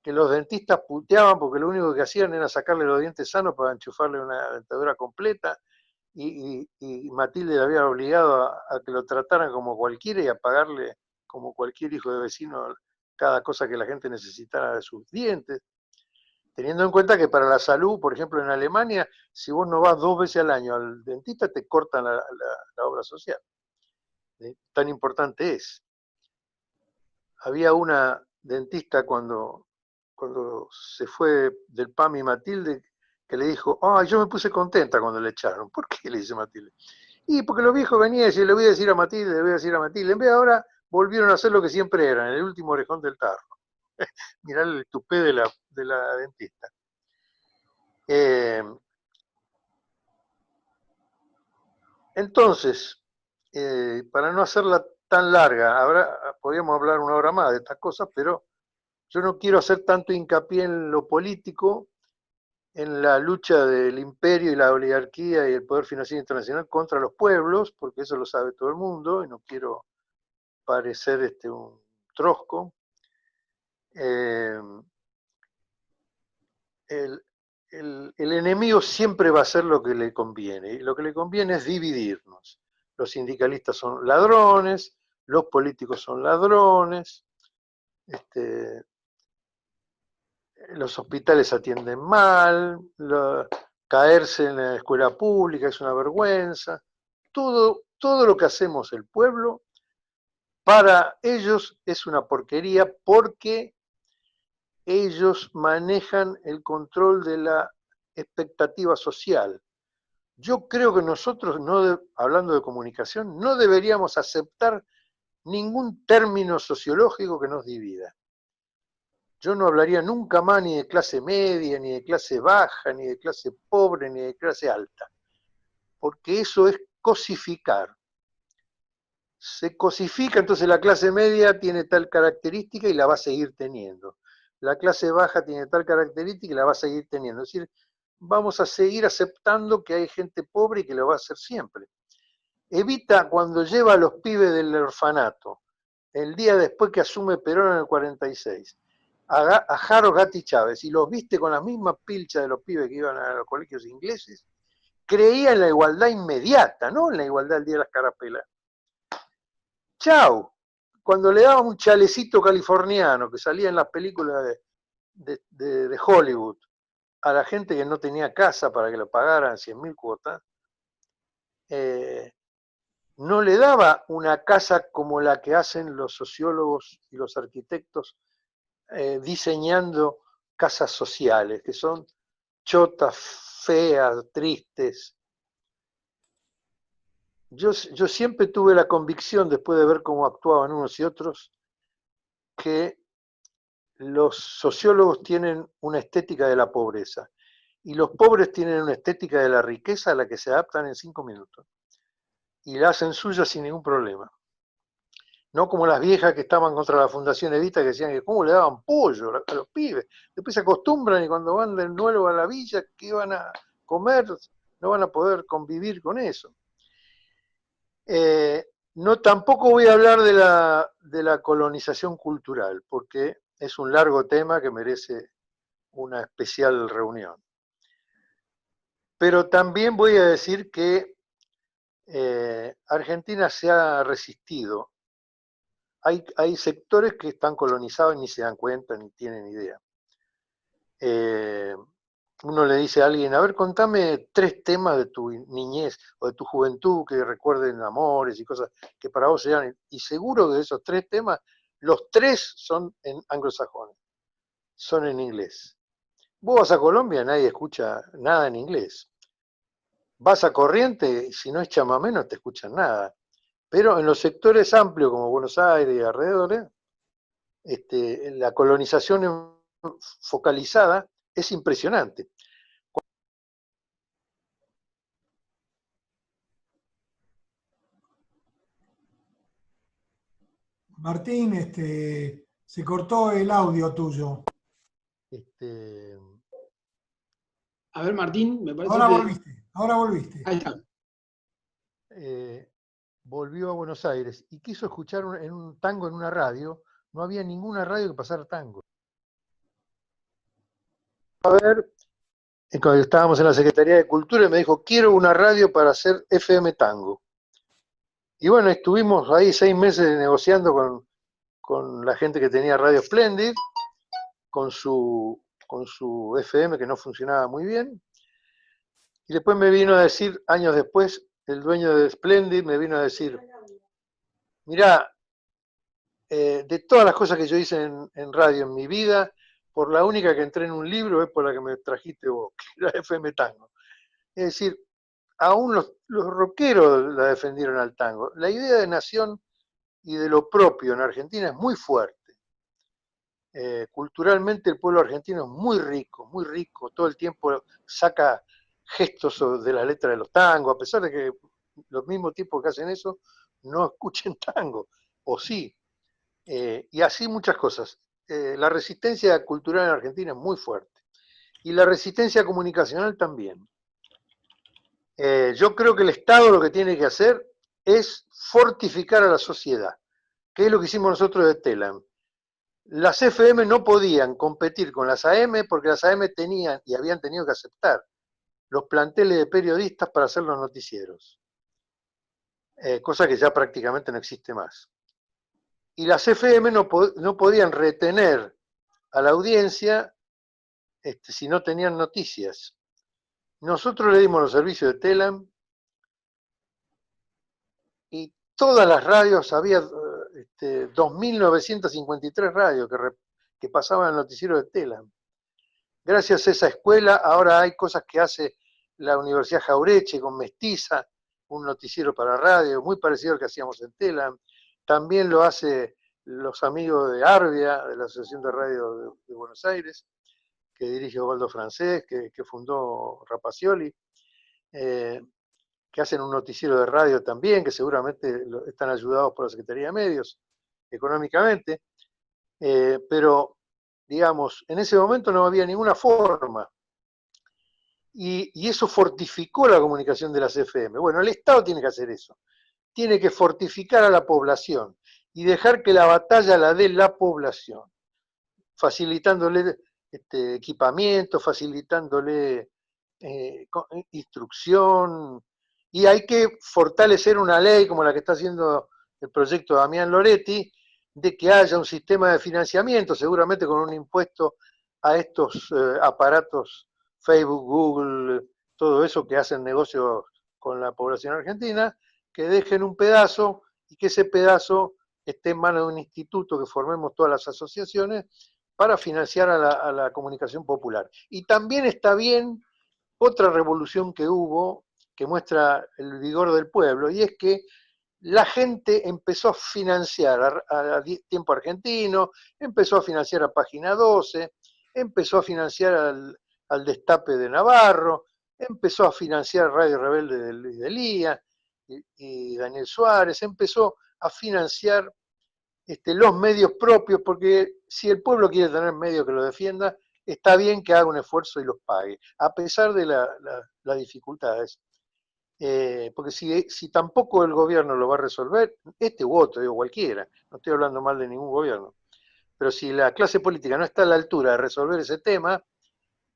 que los dentistas puteaban porque lo único que hacían era sacarle los dientes sanos para enchufarle una dentadura completa, y Matilde le había obligado a que lo trataran como cualquiera y a pagarle como cualquier hijo de vecino cada cosa que la gente necesitara de sus dientes. Teniendo en cuenta que para la salud, por ejemplo, en Alemania, si vos no vas 2 veces al año al dentista, te cortan la obra social. Tan importante es. Había una dentista cuando se fue del PAMI Matilde, que le dijo, yo me puse contenta cuando le echaron. ¿Por qué? Le dice Matilde. Y porque los viejos venían y decían, le voy a decir a Matilde, le voy a decir a Matilde. En vez de ahora, volvieron a hacer lo que siempre eran, el último orejón del tarro. Mirá el tupé de la dentista. Entonces, para no hacerla tan larga, podríamos hablar 1 hora más de estas cosas, pero yo no quiero hacer tanto hincapié en lo político, en la lucha del imperio y la oligarquía y el poder financiero internacional contra los pueblos, porque eso lo sabe todo el mundo, y no quiero parecer un trosco. El enemigo siempre va a hacer lo que le conviene, y lo que le conviene es dividirnos. Los sindicalistas son ladrones, los políticos son ladrones, los hospitales atienden mal, caerse en la escuela pública es una vergüenza. Todo lo que hacemos el pueblo, para ellos es una porquería porque ellos manejan el control de la expectativa social. Yo creo que nosotros, hablando de comunicación, no deberíamos aceptar ningún término sociológico que nos divida. Yo no hablaría nunca más ni de clase media, ni de clase baja, ni de clase pobre, ni de clase alta, porque eso es cosificar. Se cosifica, entonces la clase media tiene tal característica y la va a seguir teniendo. La clase baja tiene tal característica y la va a seguir teniendo. Es decir, vamos a seguir aceptando que hay gente pobre y que lo va a hacer siempre. Evita cuando lleva a los pibes del orfanato, el día después que asume Perón en el 46, a Jaro Gatti Chávez, y los viste con la misma pilcha de los pibes que iban a los colegios ingleses, creía en la igualdad inmediata, no en la igualdad del día de las carapelas. ¡Chau! Cuando le daban un chalecito californiano que salía en las películas de Hollywood a la gente que no tenía casa para que lo pagaran 100.000 cuotas, no le daba una casa como la que hacen los sociólogos y los arquitectos diseñando casas sociales, que son chotas, feas, tristes. Yo siempre tuve la convicción, después de ver cómo actuaban unos y otros, que los sociólogos tienen una estética de la pobreza y los pobres tienen una estética de la riqueza a la que se adaptan en 5 minutos y la hacen suya sin ningún problema. No como las viejas que estaban contra la Fundación Evita, que decían que cómo le daban pollo a los pibes. Después se acostumbran y cuando van de nuevo a la villa, ¿qué van a comer? No van a poder convivir con eso. No, tampoco voy a hablar de la colonización cultural, porque es un largo tema que merece una especial reunión. Pero también voy a decir que Argentina se ha resistido. Hay sectores que están colonizados y ni se dan cuenta ni tienen idea. Uno le dice a alguien, a ver, contame 3 temas de tu niñez o de tu juventud que recuerden amores y cosas que para vos sean, y seguro que de esos 3 temas, los 3 son en anglosajones, son en inglés. Vos vas a Colombia, nadie escucha nada en inglés. Vas a Corrientes, si no es chamamé no te escuchan nada. Pero en los sectores amplios como Buenos Aires y alrededores, la colonización focalizada es impresionante. Martín, se cortó el audio tuyo. A ver, Martín, me parece Ahora que... volviste, ahora volviste. Ahí está. Volvió a Buenos Aires y quiso escuchar en un tango en una radio. No había ninguna radio que pasara tango. A ver, cuando estábamos en la Secretaría de Cultura, y me dijo, quiero una radio para hacer FM Tango. Y bueno, estuvimos ahí 6 meses negociando con la gente que tenía Radio Splendid, con su FM que no funcionaba muy bien. Y después me vino a decir, años después, el dueño de Splendid me vino a decir, mirá, de todas las cosas que yo hice en radio en mi vida, por la única que entré en un libro es por la que me trajiste vos, que era FM Tango. Es decir, aún los rockeros la defendieron al tango. La idea de nación y de lo propio en Argentina es muy fuerte. Culturalmente el pueblo argentino es muy rico, todo el tiempo saca gestos de la letra de los tangos, a pesar de que los mismos tipos que hacen eso no escuchen tango, o sí, y así muchas cosas. La resistencia cultural en Argentina es muy fuerte, y la resistencia comunicacional también. Yo creo que el Estado lo que tiene que hacer es fortificar a la sociedad, que es lo que hicimos nosotros de Telam. Las FM no podían competir con las AM porque las AM tenían y habían tenido que aceptar los planteles de periodistas para hacer los noticieros, cosa que ya prácticamente no existe más. Y las FM no podían retener a la audiencia si no tenían noticias. Nosotros le dimos los servicios de Telam y todas las radios, había 2.953 radios que pasaban el noticiero de Telam. Gracias a esa escuela, ahora hay cosas que hace la Universidad Jaureche con Mestiza, un noticiero para radio, muy parecido al que hacíamos en Telam. También lo hace los amigos de Arbia, de la Asociación de Radio de Buenos Aires, que dirige Osvaldo Francés, que fundó Rapacioli, que hacen un noticiero de radio también, que seguramente están ayudados por la Secretaría de Medios económicamente, pero digamos, en ese momento no había ninguna forma. Y eso fortificó la comunicación de las FM. Bueno, el Estado tiene que hacer eso. Tiene que fortificar a la población y dejar que la batalla la dé la población, facilitándole equipamiento, facilitándole instrucción. Y hay que fortalecer una ley como la que está haciendo el proyecto de Damián Loretti, de que haya un sistema de financiamiento, seguramente con un impuesto a estos aparatos, Facebook, Google, todo eso que hacen negocios con la población argentina, que dejen un pedazo y que ese pedazo esté en manos de un instituto que formemos todas las asociaciones para financiar a la comunicación popular. Y también está bien otra revolución que hubo, que muestra el vigor del pueblo, y es que la gente empezó a financiar a Tiempo Argentino, empezó a financiar a Página 12, empezó a financiar al Destape de Navarro, empezó a financiar Radio Rebelde de Luis Delía y Daniel Suárez, empezó a financiar los medios propios, porque si el pueblo quiere tener medios que lo defienda, está bien que haga un esfuerzo y los pague, a pesar de las dificultades. Porque si tampoco el gobierno lo va a resolver, u otro, digo cualquiera, no estoy hablando mal de ningún gobierno, pero si la clase política no está a la altura de resolver ese tema,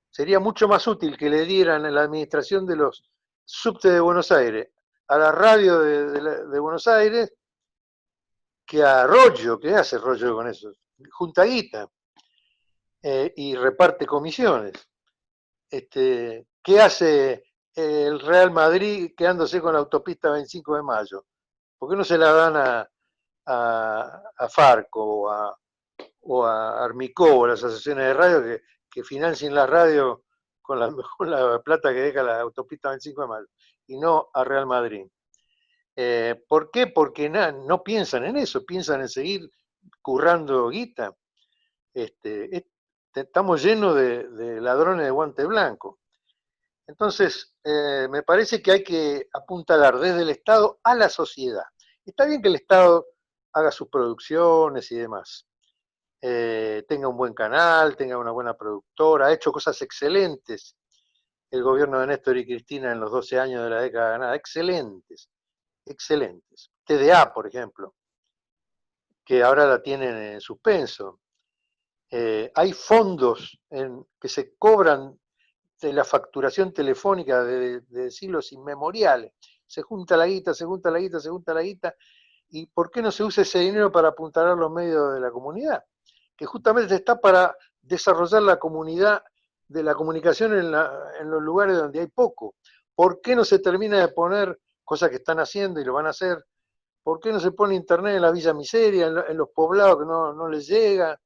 sería mucho más útil que le dieran en la administración de los subtes de Buenos Aires a la radio de Buenos Aires que a Rollo. ¿Qué hace Rollo con eso? Junta guita y reparte comisiones. ¿Qué hace el Real Madrid quedándose con la autopista 25 de Mayo? ¿Por qué no se la dan a Farco o a Armicó o a las asociaciones de radio que financien la radio con con la plata que deja la autopista 25 de mayo, y no a Real Madrid. ¿Por qué? Porque no piensan en eso, piensan en seguir currando guita. Estamos llenos de ladrones de guante blanco. Entonces, me parece que hay que apuntalar desde el Estado a la sociedad. Está bien que el Estado haga sus producciones y demás, tenga un buen canal, tenga una buena productora, ha hecho cosas excelentes el gobierno de Néstor y Cristina en los 12 años de la década ganada, excelentes, excelentes. TDA, por ejemplo, que ahora la tienen en suspenso. Hay fondos que se cobran de la facturación telefónica de siglos inmemoriales. Se junta la guita, se junta la guita, se junta la guita. ¿Y por qué no se usa ese dinero para apuntalar los medios de la comunidad? Que justamente está para desarrollar la comunidad de la comunicación en los lugares donde hay poco. ¿Por qué no se termina de poner cosas que están haciendo y lo van a hacer? ¿Por qué no se pone internet en la Villa Miseria, en los poblados que no les llega?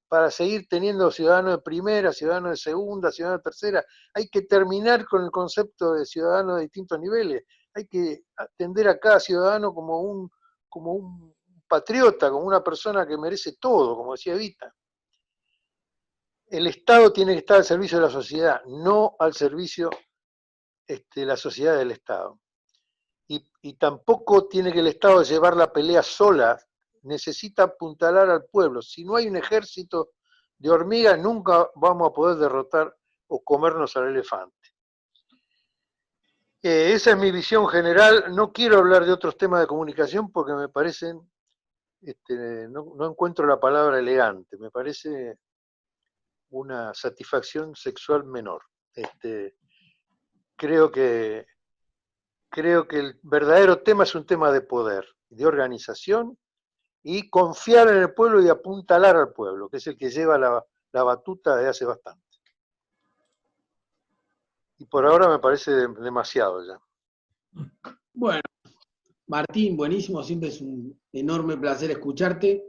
Para seguir teniendo ciudadanos de primera, ciudadanos de segunda, ciudadanos de tercera. Hay que terminar con el concepto de ciudadanos de distintos niveles. Hay que atender a cada ciudadano como un patriota, como una persona que merece todo, como decía Evita. El Estado tiene que estar al servicio de la sociedad, no al servicio de la sociedad del Estado. Y tampoco tiene que el Estado llevar la pelea sola, necesita apuntalar al pueblo. Si no hay un ejército de hormigas, nunca vamos a poder derrotar o comernos al elefante. Esa es mi visión general. No quiero hablar de otros temas de comunicación porque me parecen, no encuentro la palabra elegante, me parece una satisfacción sexual menor. Creo que el verdadero tema es un tema de poder, de organización, y confiar en el pueblo y apuntalar al pueblo, que es el que lleva la batuta de hace bastante. Y por ahora me parece demasiado ya. Bueno, Martín, buenísimo, siempre es un enorme placer escucharte.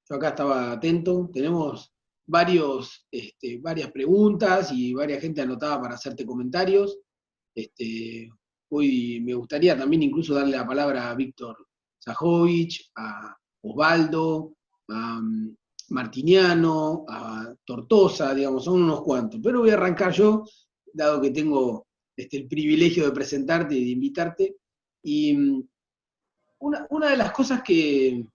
Yo acá estaba atento, tenemos varias preguntas y varias gente anotada para hacerte comentarios. Hoy me gustaría también incluso darle la palabra a Víctor Sajovich, a Osvaldo, a Martiniano, a Tortosa, digamos, son unos cuantos. Pero voy a arrancar yo, dado que tengo el privilegio de presentarte y de invitarte. Y una de las cosas que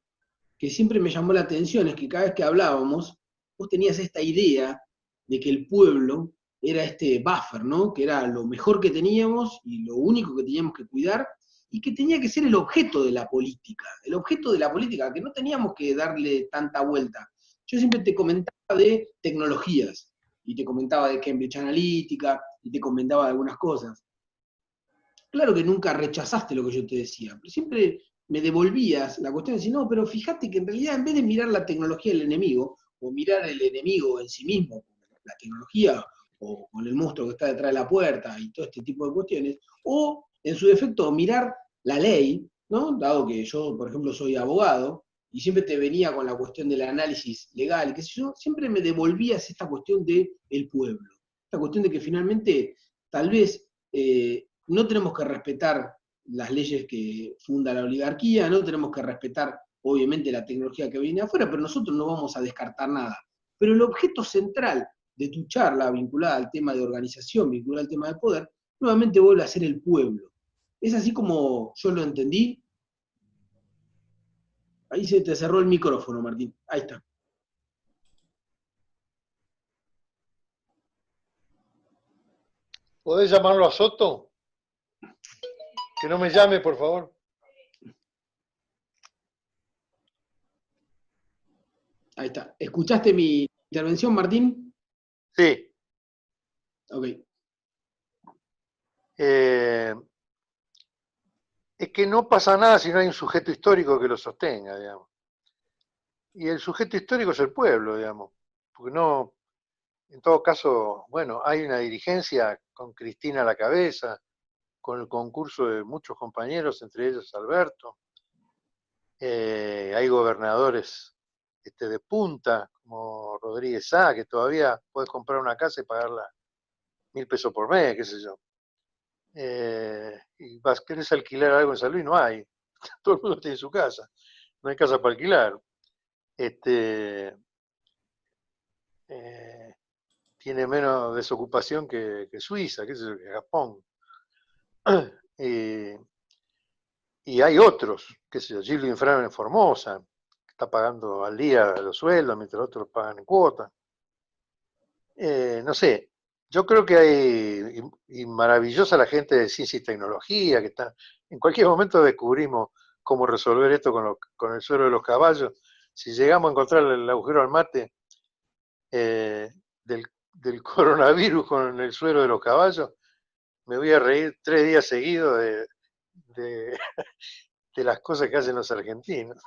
siempre me llamó la atención es que cada vez que hablábamos, vos tenías esta idea de que el pueblo era este buffer, ¿no? Que era lo mejor que teníamos y lo único que teníamos que cuidar, y que tenía que ser el objeto de la política, que no teníamos que darle tanta vuelta. Yo siempre te comentaba de tecnologías, y te comentaba de Cambridge Analytica, y te comentaba de algunas cosas. Claro que nunca rechazaste lo que yo te decía, pero siempre me devolvías la cuestión de decir, no, pero fíjate que en realidad en vez de mirar la tecnología del enemigo, o mirar el enemigo en sí mismo, la tecnología, o con el monstruo que está detrás de la puerta, y todo este tipo de cuestiones, o en su defecto mirar la ley, ¿no? Dado que yo, por ejemplo, soy abogado, y siempre te venía con la cuestión del análisis legal, qué sé yo, siempre me devolvías esta cuestión del pueblo, esta cuestión de que finalmente, tal vez, no tenemos que respetar las leyes que funda la oligarquía, no tenemos que respetar, obviamente, la tecnología que viene afuera, pero nosotros no vamos a descartar nada. Pero el objeto central de tu charla, vinculada al tema de organización, vinculada al tema del poder, nuevamente vuelve a ser el pueblo. ¿Es así como yo lo entendí? Ahí se te cerró el micrófono, Martín. Ahí está. ¿Podés llamarlo a Soto? Que no me llame, por favor. Ahí está. ¿Escuchaste mi intervención, Martín? Sí. Ok. Es que no pasa nada si no hay un sujeto histórico que lo sostenga, digamos. Y el sujeto histórico es el pueblo, digamos. Porque no, en todo caso, bueno, hay una dirigencia con Cristina a la cabeza, con el concurso de muchos compañeros, entre ellos Alberto. Hay gobernadores de punta, como Rodríguez Sá, que todavía puedes comprar una casa y pagarla 1.000 pesos por mes, qué sé yo. Y querés alquilar algo en San Luis, no hay. Todo el mundo tiene su casa. No hay casa para alquilar. Tiene menos desocupación que Suiza, qué sé yo, que Japón. Y hay otros, qué sé yo, Gildo Infrano en Formosa, que está pagando al día los sueldos, mientras otros pagan en cuota. No sé, yo creo que hay, y maravillosa la gente de ciencia y tecnología, que está, en cualquier momento descubrimos cómo resolver esto con el suelo de los caballos. Si llegamos a encontrar el agujero al mate del coronavirus con el suero de los caballos, me voy a reír 3 días seguidos de las cosas que hacen los argentinos.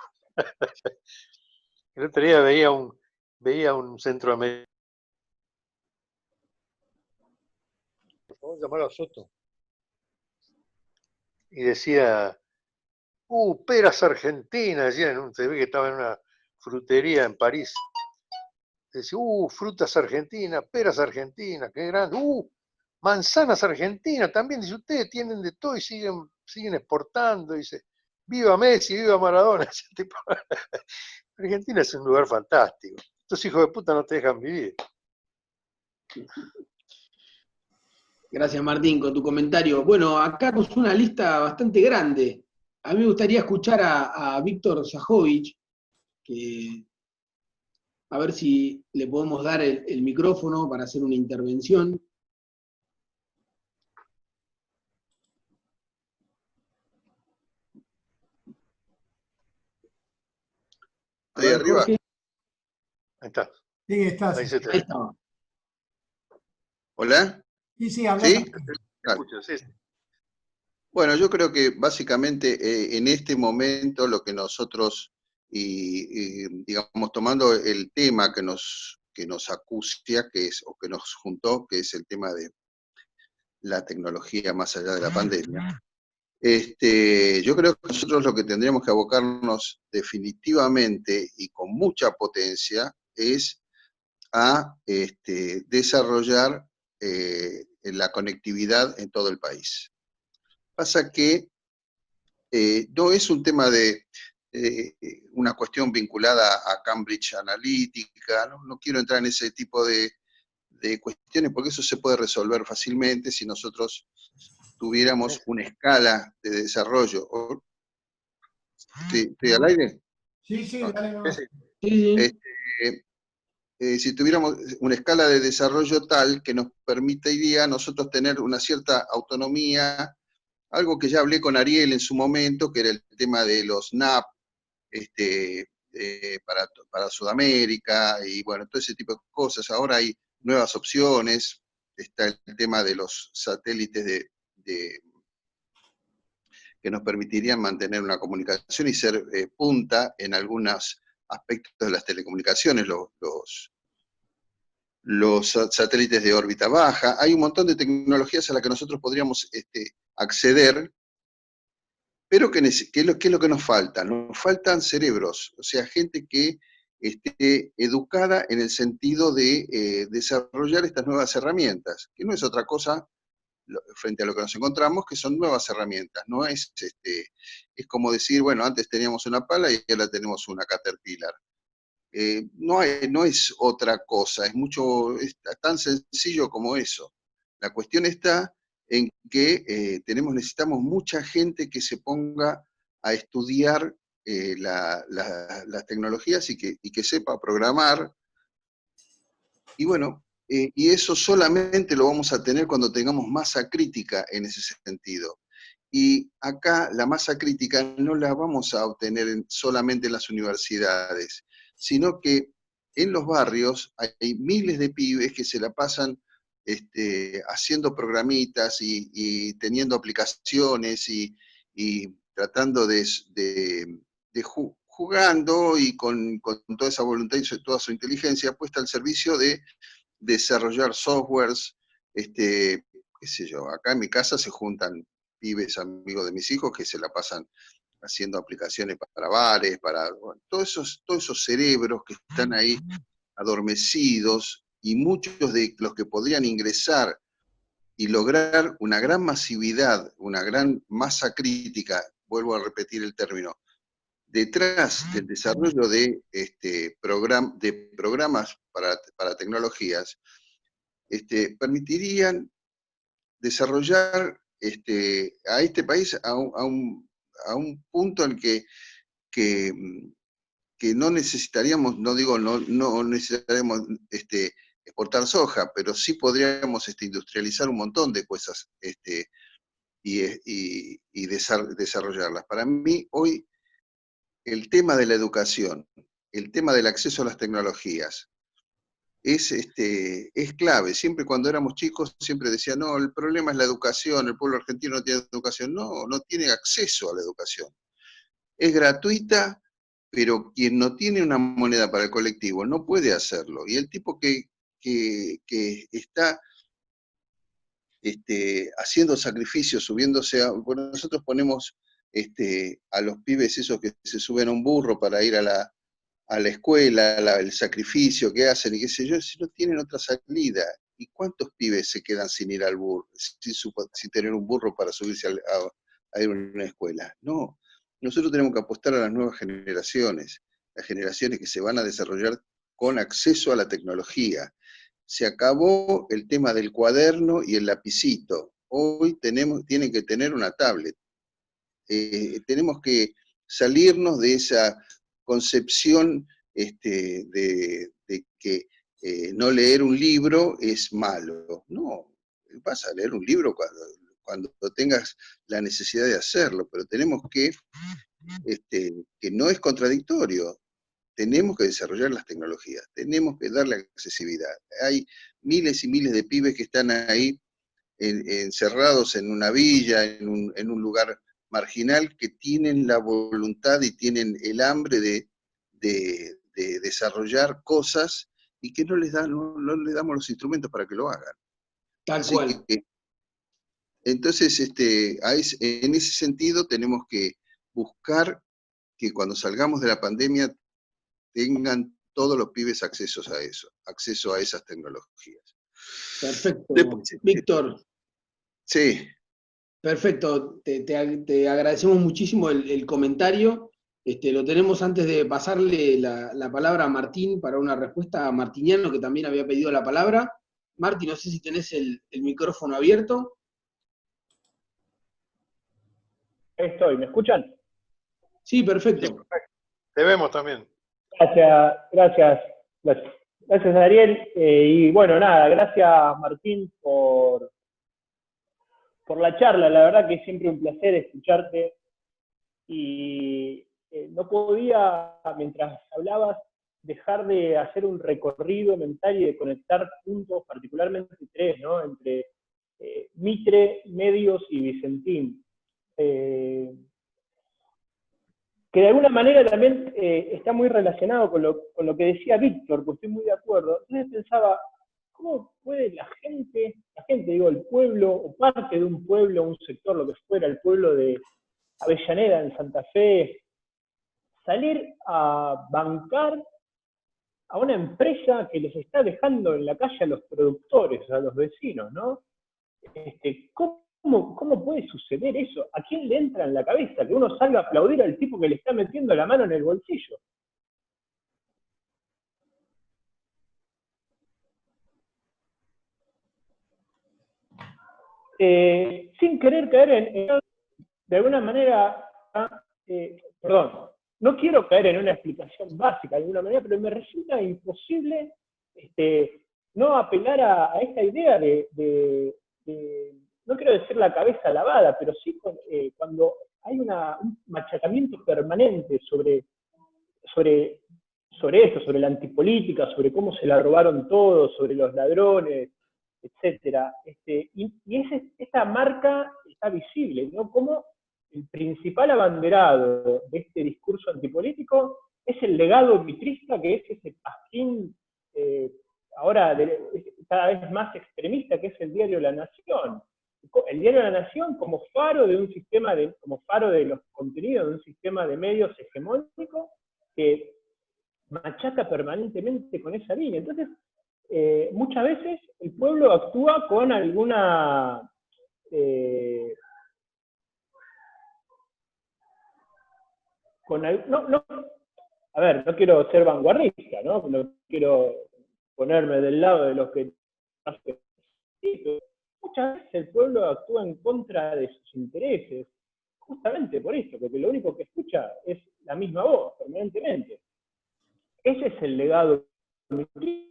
El otro día veía un centroamericano, vamos a llamarlo a Soto, y decía, peras argentinas, decía en un TV que estaba en una frutería en París. Decía, frutas argentinas, peras argentinas, qué grande, manzanas argentinas, también, dice, ustedes tienen de todo y siguen exportando, dice, viva Messi, viva Maradona. Tipo, Argentina es un lugar fantástico. Estos hijos de puta no te dejan vivir. Gracias, Martín, con tu comentario. Bueno, acá tenemos una lista bastante grande. A mí me gustaría escuchar a Víctor Sajovich, que a ver si le podemos dar el micrófono para hacer una intervención. Ahí arriba. Jorge. Ahí está. Sí, estás. Ahí se te Ahí estaba. ¿Hola? Sí, habla. ¿Sí? escucha, sí. Bueno, yo creo que básicamente en este momento lo que nosotros, digamos, tomando el tema que nos acucia, o que nos juntó, que es el tema de la tecnología más allá de la pandemia, yo creo que nosotros lo que tendríamos que abocarnos definitivamente y con mucha potencia es a desarrollar la conectividad en todo el país. Pasa que no es un tema de una cuestión vinculada a Cambridge Analytica, no quiero entrar en ese tipo de cuestiones porque eso se puede resolver fácilmente si nosotros tuviéramos una escala de desarrollo. ¿Estoy al aire? Sí, dale nomás. Sí. Si tuviéramos una escala de desarrollo tal que nos permitiría a nosotros tener una cierta autonomía, algo que ya hablé con Ariel en su momento, que era el tema de los NAP para Sudamérica, y bueno, todo ese tipo de cosas. Ahora hay nuevas opciones, está el tema de los satélites que nos permitirían mantener una comunicación y ser punta en algunos aspectos de las telecomunicaciones, los satélites de órbita baja. Hay un montón de tecnologías a las que nosotros podríamos acceder, pero ¿qué es lo que nos falta? Nos faltan cerebros, o sea, gente que esté educada en el sentido de desarrollar estas nuevas herramientas, que no es otra cosa frente a lo que nos encontramos, que son nuevas herramientas, no es, es como decir, bueno, antes teníamos una pala y ahora tenemos una Caterpillar. No es otra cosa, es tan sencillo como eso. La cuestión está en que necesitamos mucha gente que se ponga a estudiar las tecnologías y que sepa programar. Y bueno, y eso solamente lo vamos a tener cuando tengamos masa crítica en ese sentido. Y acá la masa crítica no la vamos a obtener solamente en las universidades, sino que en los barrios hay miles de pibes que se la pasan haciendo programitas y teniendo aplicaciones y tratando jugando y con toda esa voluntad y toda su inteligencia puesta al servicio de desarrollar softwares, qué sé yo, acá en mi casa se juntan pibes amigos de mis hijos que se la pasan haciendo aplicaciones para bares, para bueno, todos esos cerebros que están ahí adormecidos, y muchos de los que podrían ingresar y lograr una gran masividad, una gran masa crítica, vuelvo a repetir el término, detrás del desarrollo de, programas para tecnologías, permitirían desarrollar a este país a un punto en que no necesitaríamos, no necesitaríamos exportar soja, pero sí podríamos industrializar un montón de cosas y desarrollarlas. Para mí, hoy, el tema de la educación, el tema del acceso a las tecnologías, es clave. Siempre cuando éramos chicos, siempre decían, no, el problema es la educación, el pueblo argentino no tiene educación. No, no tiene acceso a la educación. Es gratuita, pero quien no tiene una moneda para el colectivo no puede hacerlo. Y el tipo que está haciendo sacrificios, subiéndose bueno, nosotros ponemos a los pibes esos que se suben a un burro para ir a la escuela, el sacrificio que hacen y qué sé yo, si no tienen otra salida. ¿Y cuántos pibes se quedan sin ir al burro, sin tener un burro para subirse a ir a una escuela? No, nosotros tenemos que apostar a las nuevas generaciones, las generaciones que se van a desarrollar con acceso a la tecnología. Se acabó el tema del cuaderno y el lapicito. Hoy tienen que tener una tablet. Tenemos que salirnos de esa concepción de que no leer un libro es malo. No, vas a leer un libro cuando tengas la necesidad de hacerlo, pero tenemos que no es contradictorio. Tenemos que desarrollar las tecnologías, tenemos que darle accesibilidad. Hay miles y miles de pibes que están ahí encerrados en una villa, en un lugar marginal, que tienen la voluntad y tienen el hambre de desarrollar cosas y que no les damos los instrumentos para que lo hagan. Tal Así cual. Entonces, en ese sentido tenemos que buscar que cuando salgamos de la pandemia tengan todos los pibes acceso a esas tecnologías. Perfecto. Después, Víctor. Sí. Perfecto, te agradecemos muchísimo el comentario. Lo tenemos antes de pasarle la palabra a Martín para una respuesta a Martiniano, que también había pedido la palabra. Martín, no sé si tenés el micrófono abierto. Ahí estoy, ¿me escuchan? Sí, perfecto. Sí, perfecto. Te vemos también. Gracias Ariel. Y bueno, nada, gracias Martín por la charla. La verdad que es siempre un placer escucharte. Y no podía, mientras hablabas, dejar de hacer un recorrido mental y de conectar puntos, particularmente tres, ¿no? Entre Mitre, Medios y Vicentín. Que de alguna manera también está muy relacionado con lo que decía Víctor, pues estoy muy de acuerdo. Entonces pensaba, ¿cómo puede la gente, digo, el pueblo, o parte de un pueblo, un sector, lo que fuera, el pueblo de Avellaneda, en Santa Fe, salir a bancar a una empresa que les está dejando en la calle a los productores, a los vecinos, ¿no? ¿Cómo puede suceder eso? ¿A quién le entra en la cabeza que uno salga a aplaudir al tipo que le está metiendo la mano en el bolsillo? Sin querer caer de alguna manera, perdón, no quiero caer en una explicación básica de alguna manera, pero me resulta imposible no apelar a esta idea de no quiero decir la cabeza lavada, pero sí cuando hay un machacamiento permanente sobre esto, sobre la antipolítica, sobre cómo se la robaron todos, sobre los ladrones, etcétera. Esta marca está visible, ¿no? Como el principal abanderado de este discurso antipolítico es el legado mitrista, que es ese pasquín ahora cada vez más extremista, que es el diario La Nación. el diario La Nación como faro de un sistema como faro de los contenidos de un sistema de medios hegemónico que machaca permanentemente con esa línea. Entonces, muchas veces el pueblo actúa con alguna a ver, no quiero ser vanguardista, ¿no? No quiero ponerme del lado de los que muchas veces el pueblo actúa en contra de sus intereses, justamente por eso, porque lo único que escucha es la misma voz, permanentemente. Ese es el legado hoy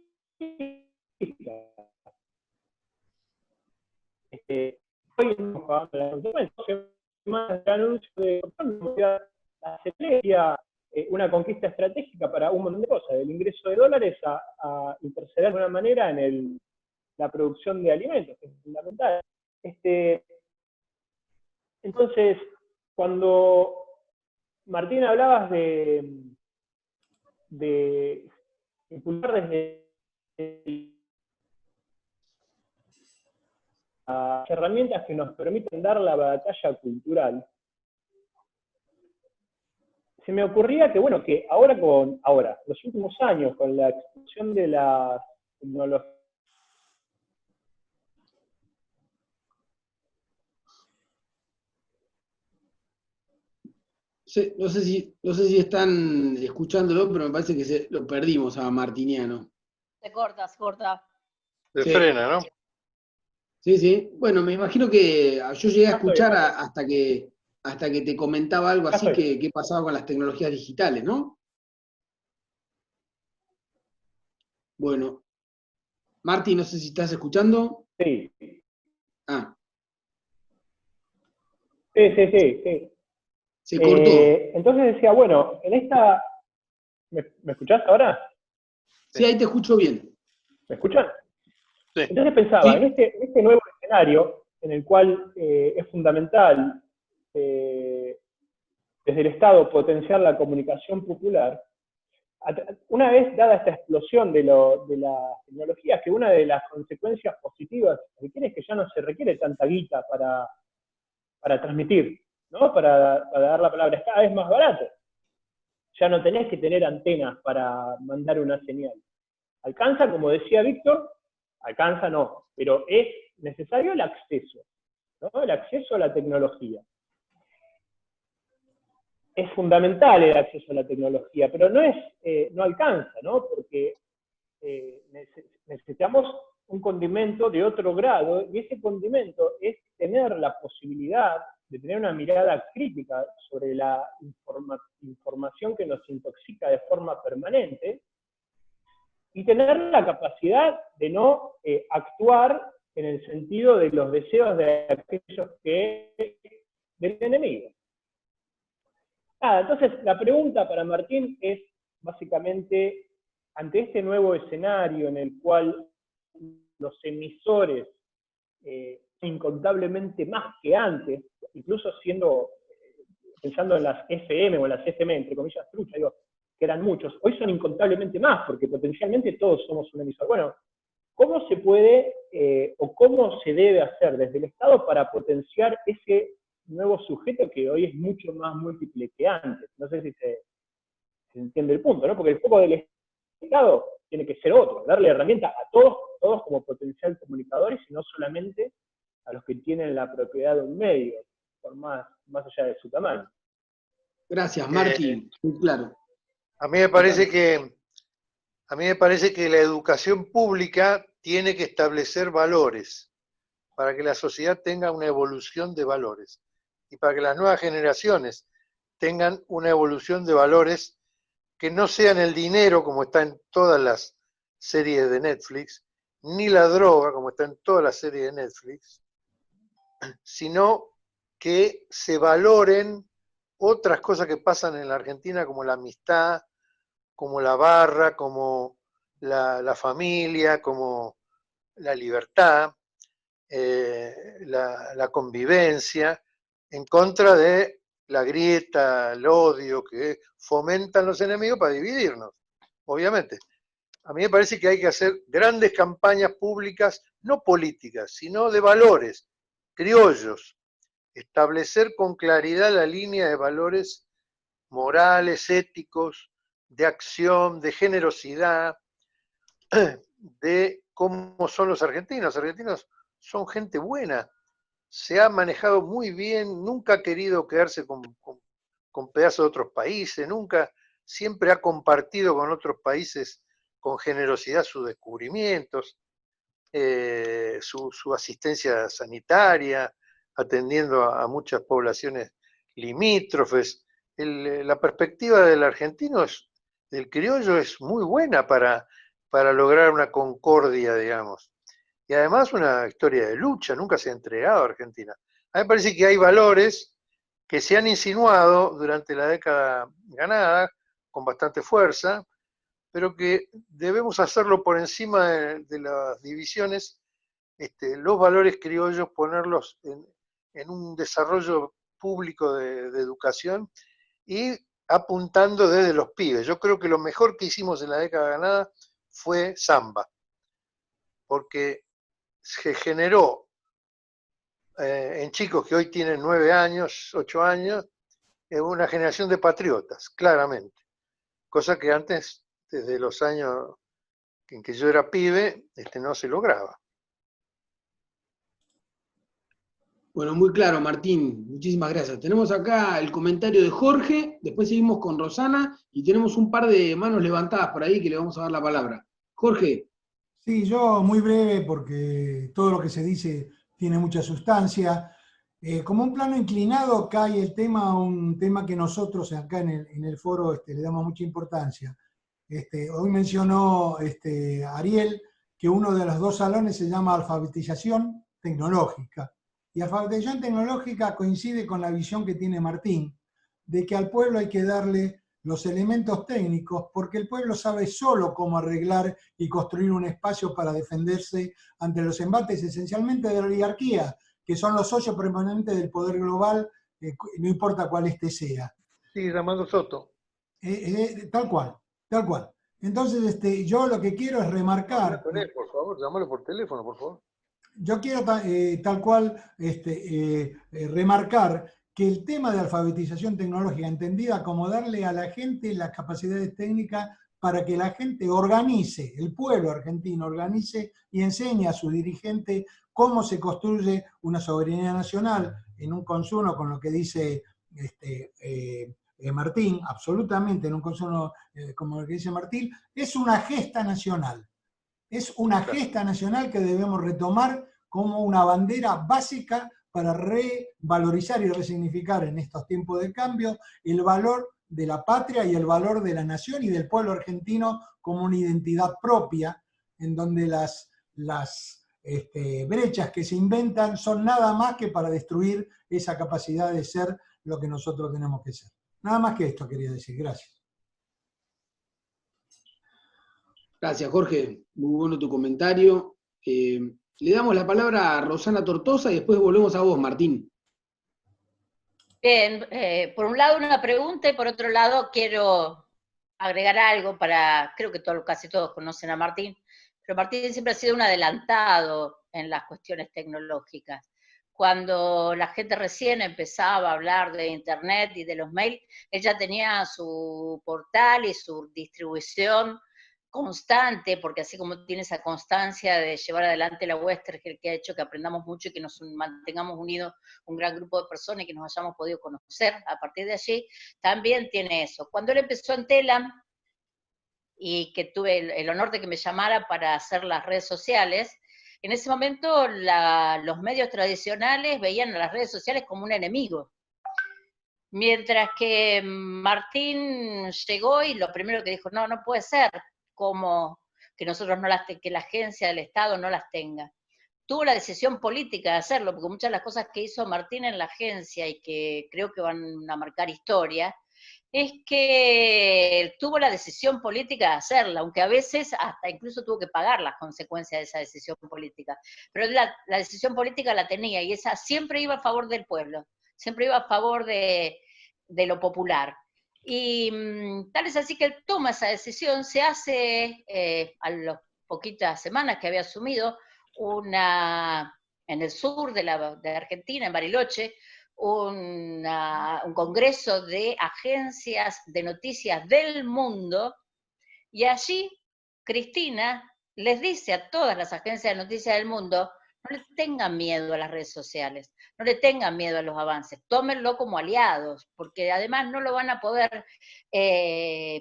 más el anuncio de la CEPLEA, una conquista estratégica para un montón de cosas, del ingreso de dólares a interceder de alguna manera en la producción de alimentos, que es fundamental. Entonces, cuando Martín hablabas de impulsar desde las herramientas que nos permiten dar la batalla cultural, se me ocurría que, bueno, que ahora, los últimos años, con la explosión de la tecnología, No sé si están escuchándolo, pero me parece que lo perdimos a Martiniano. Se corta. Se Sí. frena, ¿no? Sí. Bueno, me imagino que yo llegué a escuchar hasta que te comentaba algo así que pasaba con las tecnologías digitales, ¿no? Bueno. Martín, no sé si estás escuchando. Sí. Ah. Sí. Se cortó. Entonces decía, bueno, en esta... ¿Me escuchás ahora? Sí, ahí te escucho bien. ¿Me escuchan? Sí. Entonces pensaba, Sí. en este nuevo escenario, en el cual es fundamental desde el Estado potenciar la comunicación popular, una vez dada esta explosión de las tecnologías, que una de las consecuencias positivas es que ya no se requiere tanta guita para transmitir, ¿no? Para dar la palabra, es cada vez más barato. Ya no tenés que tener antenas para mandar una señal. Alcanza, como decía Víctor, alcanza no, pero es necesario el acceso, ¿no? El acceso a la tecnología. Es fundamental el acceso a la tecnología, pero no alcanza, ¿no? Porque necesitamos un condimento de otro grado, y ese condimento es tener la posibilidad de tener una mirada crítica sobre la información que nos intoxica de forma permanente, y tener la capacidad de no actuar en el sentido de los deseos de aquellos del enemigo. Entonces, la pregunta para Martín es, básicamente, ante este nuevo escenario en el cual los emisores, incontablemente más que antes, incluso pensando en las FM o en las FM, entre comillas, trucha, digo, que eran muchos, hoy son incontablemente más, porque potencialmente todos somos un emisor. Bueno, ¿cómo se puede o cómo se debe hacer desde el Estado para potenciar ese nuevo sujeto que hoy es mucho más múltiple que antes? No sé si se entiende el punto, ¿no? Porque el foco del Estado tiene que ser otro, darle herramientas a todos como potencial comunicadores, y no solamente a los que tienen la propiedad de un medio, por más allá de su tamaño. Gracias, Martín. Muy claro. A mí me parece que la educación pública tiene que establecer valores para que la sociedad tenga una evolución de valores y para que las nuevas generaciones tengan una evolución de valores que no sean el dinero, como está en todas las series de Netflix, ni la droga, como está en todas las series de Netflix, sino que se valoren otras cosas que pasan en la Argentina, como la amistad, como la barra, como la familia, como la libertad, la convivencia, en contra de la grieta, el odio que fomentan los enemigos para dividirnos, obviamente. A mí me parece que hay que hacer grandes campañas públicas, no políticas, sino de valores, criollos, establecer con claridad la línea de valores morales, éticos, de acción, de generosidad, de cómo son los argentinos. Los argentinos son gente buena, se ha manejado muy bien, nunca ha querido quedarse con pedazos de otros países, nunca, siempre ha compartido con otros países con generosidad sus descubrimientos, su asistencia sanitaria, atendiendo a muchas poblaciones limítrofes. La perspectiva del argentino, del criollo, es muy buena para lograr una concordia, digamos. Y además una historia de lucha, nunca se ha entregado a Argentina. A mí me parece que hay valores que se han insinuado durante la década ganada, con bastante fuerza, pero que debemos hacerlo por encima de las divisiones, los valores criollos, ponerlos en un desarrollo público de educación y apuntando desde los pibes. Yo creo que lo mejor que hicimos en la década ganada fue Zamba, porque se generó en chicos que hoy tienen 9 años, 8 años, una generación de patriotas, claramente, cosa que antes, desde los años en que yo era pibe, no se lograba. Bueno, muy claro, Martín. Muchísimas gracias. Tenemos acá el comentario de Jorge, después seguimos con Rosana y tenemos un par de manos levantadas por ahí que le vamos a dar la palabra. Jorge. Sí, yo muy breve porque todo lo que se dice tiene mucha sustancia. Como un plano inclinado cae el tema, un tema que nosotros acá en el foro le damos mucha importancia. Hoy mencionó Ariel que uno de los 2 salones se llama alfabetización tecnológica. Y alfabetización tecnológica coincide con la visión que tiene Martín, de que al pueblo hay que darle los elementos técnicos, porque el pueblo sabe solo cómo arreglar y construir un espacio para defenderse ante los embates esencialmente de la oligarquía, que son los socios permanentes del poder global, no importa cuál sea. Sí, Ramando Soto. Tal cual, tal cual. Entonces, yo lo que quiero es remarcar... Por favor, llámalo por teléfono, por favor. Yo quiero tal cual remarcar que el tema de alfabetización tecnológica, entendida como darle a la gente las capacidades técnicas para que la gente organice, el pueblo argentino organice y enseñe a su dirigente cómo se construye una soberanía nacional, en un consumo con lo que dice Martín, absolutamente en un consumo como lo que dice Martín, es una gesta nacional. Es una gesta nacional que debemos retomar como una bandera básica para revalorizar y resignificar en estos tiempos de cambio el valor de la patria y el valor de la nación y del pueblo argentino como una identidad propia, en donde las brechas que se inventan son nada más que para destruir esa capacidad de ser lo que nosotros tenemos que ser. Nada más que esto quería decir. Gracias. Gracias, Jorge. Muy bueno tu comentario. Le damos la palabra a Rosana Tortosa y después volvemos a vos, Martín. Bien, por un lado una pregunta y por otro lado quiero agregar algo creo que casi todos conocen a Martín, pero Martín siempre ha sido un adelantado en las cuestiones tecnológicas. Cuando la gente recién empezaba a hablar de internet y de los mails, él ya tenía su portal y su distribución constante, porque así como tiene esa constancia de llevar adelante la Westergel, que ha hecho que aprendamos mucho y que nos mantengamos unidos un gran grupo de personas y que nos hayamos podido conocer a partir de allí, también tiene eso. Cuando él empezó en Telam, y que tuve el honor de que me llamara para hacer las redes sociales, en ese momento los medios tradicionales veían a las redes sociales como un enemigo. Mientras que Martín llegó y lo primero que dijo, no puede ser como que nosotros que la agencia del Estado no las tenga. Tuvo la decisión política de hacerlo, porque muchas de las cosas que hizo Martín en la agencia y que creo que van a marcar historia, es que tuvo la decisión política de hacerla, aunque a veces hasta incluso tuvo que pagar las consecuencias de esa decisión política. Pero la decisión política la tenía y esa siempre iba a favor del pueblo, siempre iba a favor de lo popular. Y tal es así que él toma esa decisión, se hace a las poquitas semanas que había asumido una en el sur de Argentina, en Bariloche, un congreso de agencias de noticias del mundo, y allí Cristina les dice a todas las agencias de noticias del mundo: no le tengan miedo a las redes sociales, no le tengan miedo a los avances, tómenlo como aliados, porque además no lo van a poder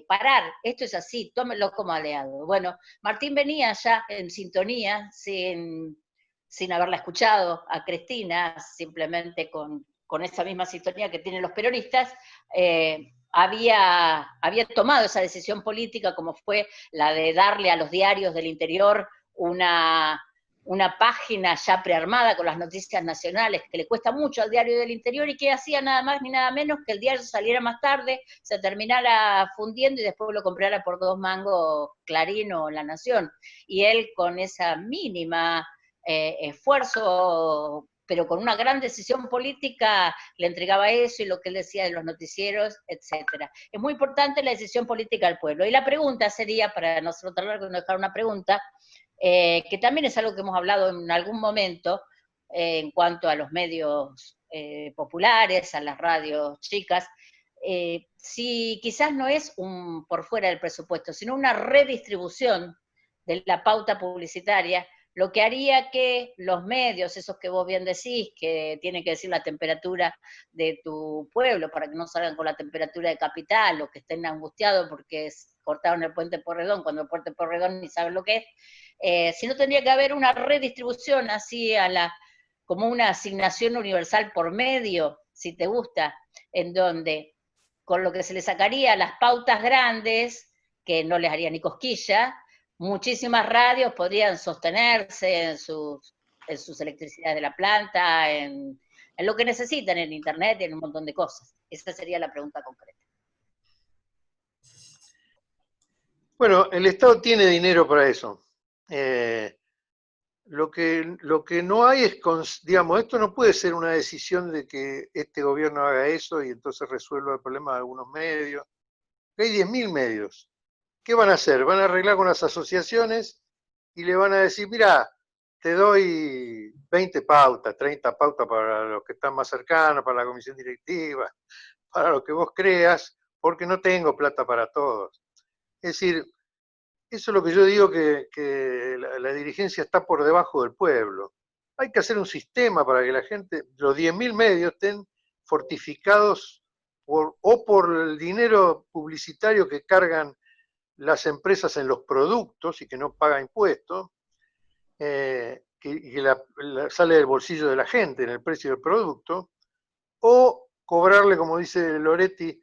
parar, esto es así, tómenlo como aliado. Bueno, Martín venía ya en sintonía, sin haberla escuchado a Cristina, simplemente con esa misma sintonía que tienen los peronistas, había tomado esa decisión política, como fue la de darle a los diarios del interior una página ya prearmada con las noticias nacionales, que le cuesta mucho al diario del interior y que hacía nada más ni nada menos que el diario saliera más tarde, se terminara fundiendo y después lo comprara por 2 mangos Clarín o La Nación. Y él, con esa mínima esfuerzo, pero con una gran decisión política, le entregaba eso y lo que él decía de los noticieros, etcétera. Es muy importante la decisión política del pueblo. Y la pregunta sería, para nosotros dejar una pregunta, que también es algo que hemos hablado en algún momento, en cuanto a los medios populares, a las radios chicas, si quizás no es por fuera del presupuesto, sino una redistribución de la pauta publicitaria, lo que haría que los medios, esos que vos bien decís, que tienen que decir la temperatura de tu pueblo, para que no salgan con la temperatura de capital, o que estén angustiados porque cortaron el puente Porredón, cuando el puente Porredón ni saben lo que es, si no tendría que haber una redistribución así como una asignación universal por medio, si te gusta, en donde con lo que se le sacaría las pautas grandes, que no les haría ni cosquilla, muchísimas radios podrían sostenerse en sus electricidades de la planta, en lo que necesitan, en internet y en un montón de cosas. Esa sería la pregunta concreta. Bueno, el Estado tiene dinero para eso. Lo que no hay es, digamos, esto no puede ser una decisión de que este gobierno haga eso y entonces resuelva el problema de algunos medios. Hay 10.000 medios. ¿Qué van a hacer? Van a arreglar con las asociaciones y le van a decir: mira, te doy 20 pautas, 30 pautas para los que están más cercanos, para la comisión directiva, para lo que vos creas, porque no tengo plata para todos. Es decir, eso es lo que yo digo, que la dirigencia está por debajo del pueblo. Hay que hacer un sistema para que la gente, los 10.000 medios, estén fortificados por el dinero publicitario que cargan las empresas en los productos y que no paga impuestos, que sale del bolsillo de la gente en el precio del producto, o cobrarle, como dice Loretti,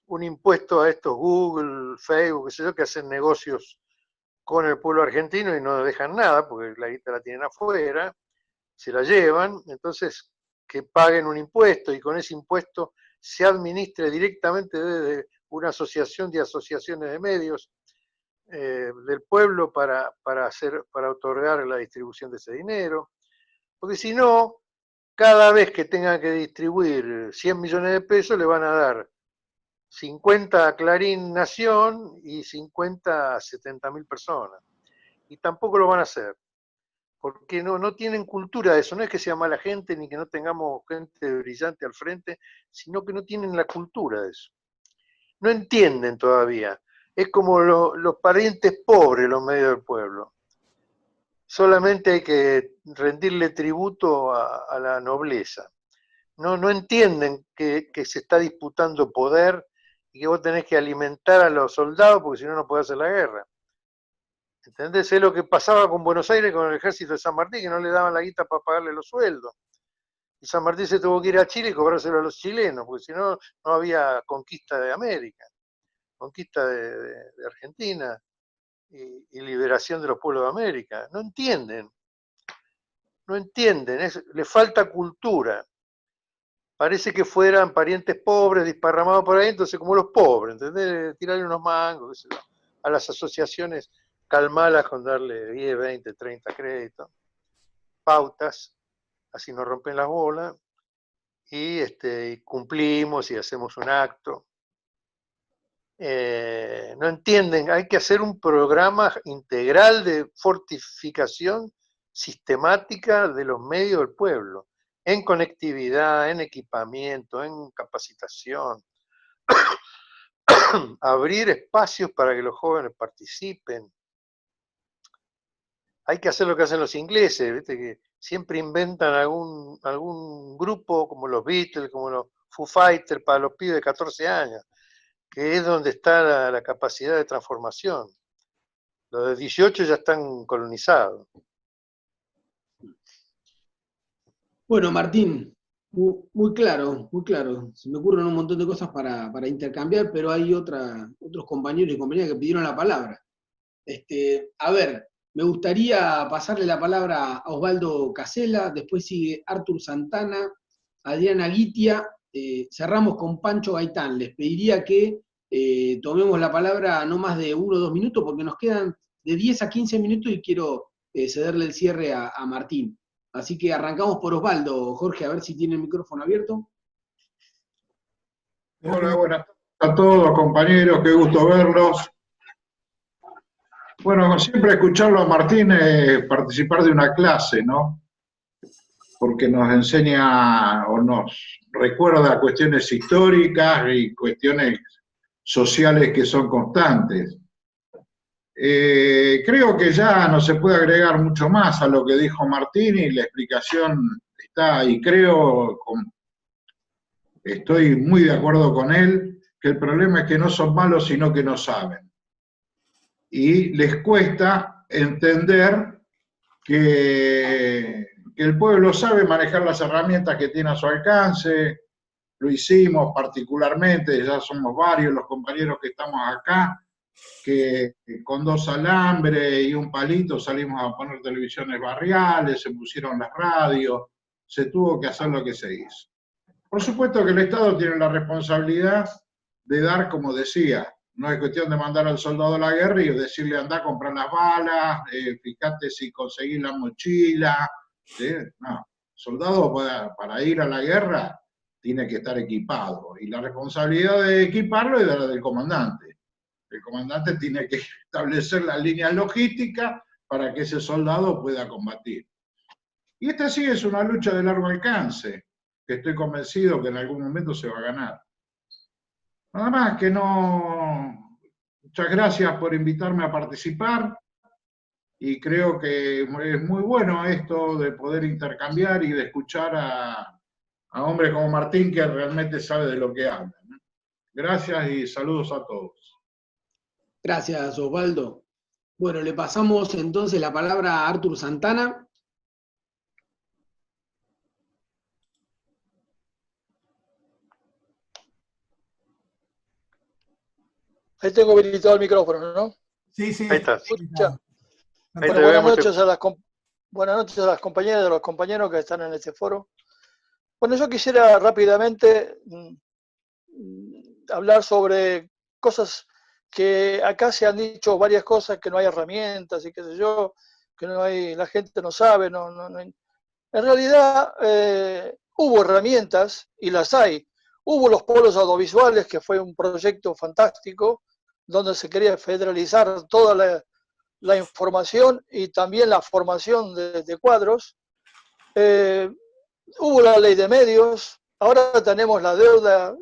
un impuesto a estos Google, Facebook, qué sé yo, que hacen negocios con el pueblo argentino y no dejan nada, porque la guita la tienen afuera, se la llevan, entonces que paguen un impuesto y con ese impuesto se administre directamente desde una asociación de asociaciones de medios del pueblo para otorgar la distribución de ese dinero, porque si no, cada vez que tengan que distribuir 100 millones de pesos le van a dar 50 a Clarín Nación y 50 a 70.000 personas, y tampoco lo van a hacer, porque no tienen cultura de eso. No es que sea mala gente ni que no tengamos gente brillante al frente, sino que no tienen la cultura de eso. No entienden todavía. Es como los parientes pobres, los medios del pueblo. Solamente hay que rendirle tributo a la nobleza. No entienden que se está disputando poder y que vos tenés que alimentar a los soldados porque si no, no podés hacer la guerra. ¿Entendés? Es lo que pasaba con Buenos Aires, con el ejército de San Martín, que no le daban la guita para pagarle los sueldos. Y San Martín se tuvo que ir a Chile y cobrárselo a los chilenos, porque si no, no había conquista de América, conquista de Argentina y liberación de los pueblos de América. No entienden, le falta cultura. Parece que fueran parientes pobres, desparramados por ahí, entonces como los pobres, ¿entendés? Tirarle unos mangos, qué sé yo, a las asociaciones, calmalas con darle 10, 20, 30 créditos, pautas, así no rompen las bolas, y cumplimos y hacemos un acto. No entienden, hay que hacer un programa integral de fortificación sistemática de los medios del pueblo, en conectividad, en equipamiento, en capacitación, abrir espacios para que los jóvenes participen. Hay que hacer lo que hacen los ingleses, ¿viste? Que siempre inventan algún grupo como los Beatles, como los Foo Fighters para los pibes de 14 años, que es donde está la capacidad de transformación. Los de 18 ya están colonizados. Bueno, Martín, muy claro, muy claro. Se me ocurren un montón de cosas para intercambiar, pero hay otros compañeros y compañeras que pidieron la palabra. A ver, me gustaría pasarle la palabra a Osvaldo Casella, después sigue Artur Santana, Adriana Guitia, cerramos con Pancho Gaitán. Les pediría que tomemos la palabra no más de 1 o 2 minutos, porque nos quedan de 10 a 15 minutos y quiero cederle el cierre a Martín. Así que arrancamos por Osvaldo. Jorge, a ver si tiene el micrófono abierto. Hola, buenas a todos, compañeros, qué gusto verlos. Bueno, siempre escucharlo a Martín es participar de una clase, ¿no? Porque nos enseña o nos recuerda cuestiones históricas y cuestiones sociales que son constantes. Creo que ya no se puede agregar mucho más a lo que dijo Martín y la explicación está, y estoy muy de acuerdo con él, que el problema es que no son malos, sino que no saben. Y les cuesta entender que el pueblo sabe manejar las herramientas que tiene a su alcance. Lo hicimos particularmente, ya somos varios los compañeros que estamos acá, que con 2 alambres y un palito salimos a poner televisiones barriales, se pusieron las radios, se tuvo que hacer lo que se hizo. Por supuesto que el Estado tiene la responsabilidad de dar, como decía, no es cuestión de mandar al soldado a la guerra y decirle anda a comprar las balas, fíjate si conseguís la mochila. ¿Sí? No, el soldado para ir a la guerra tiene que estar equipado y la responsabilidad de equiparlo es de la del comandante. El comandante tiene que establecer las líneas logísticas para que ese soldado pueda combatir. Y esta sí es una lucha de largo alcance, que estoy convencido que en algún momento se va a ganar. Nada más que no... Muchas gracias por invitarme a participar y creo que es muy bueno esto de poder intercambiar y de escuchar a hombres como Martín que realmente sabe de lo que habla. Gracias y saludos a todos. Gracias, Osvaldo. Bueno, le pasamos entonces la palabra a Artur Santana. Ahí tengo habilitado el micrófono, ¿no? Sí, sí. Ahí está. Bueno, buenas noches a las compañeras y a los compañeros que están en este foro. Bueno, yo quisiera rápidamente hablar sobre cosas que acá se han dicho, varias cosas, que no hay herramientas y qué sé yo, que no hay, la gente no sabe, en realidad hubo herramientas y las hay. Hubo los polos audiovisuales, que fue un proyecto fantástico, donde se quería federalizar toda la información y también la formación de cuadros. Hubo la ley de medios, ahora tenemos la deuda,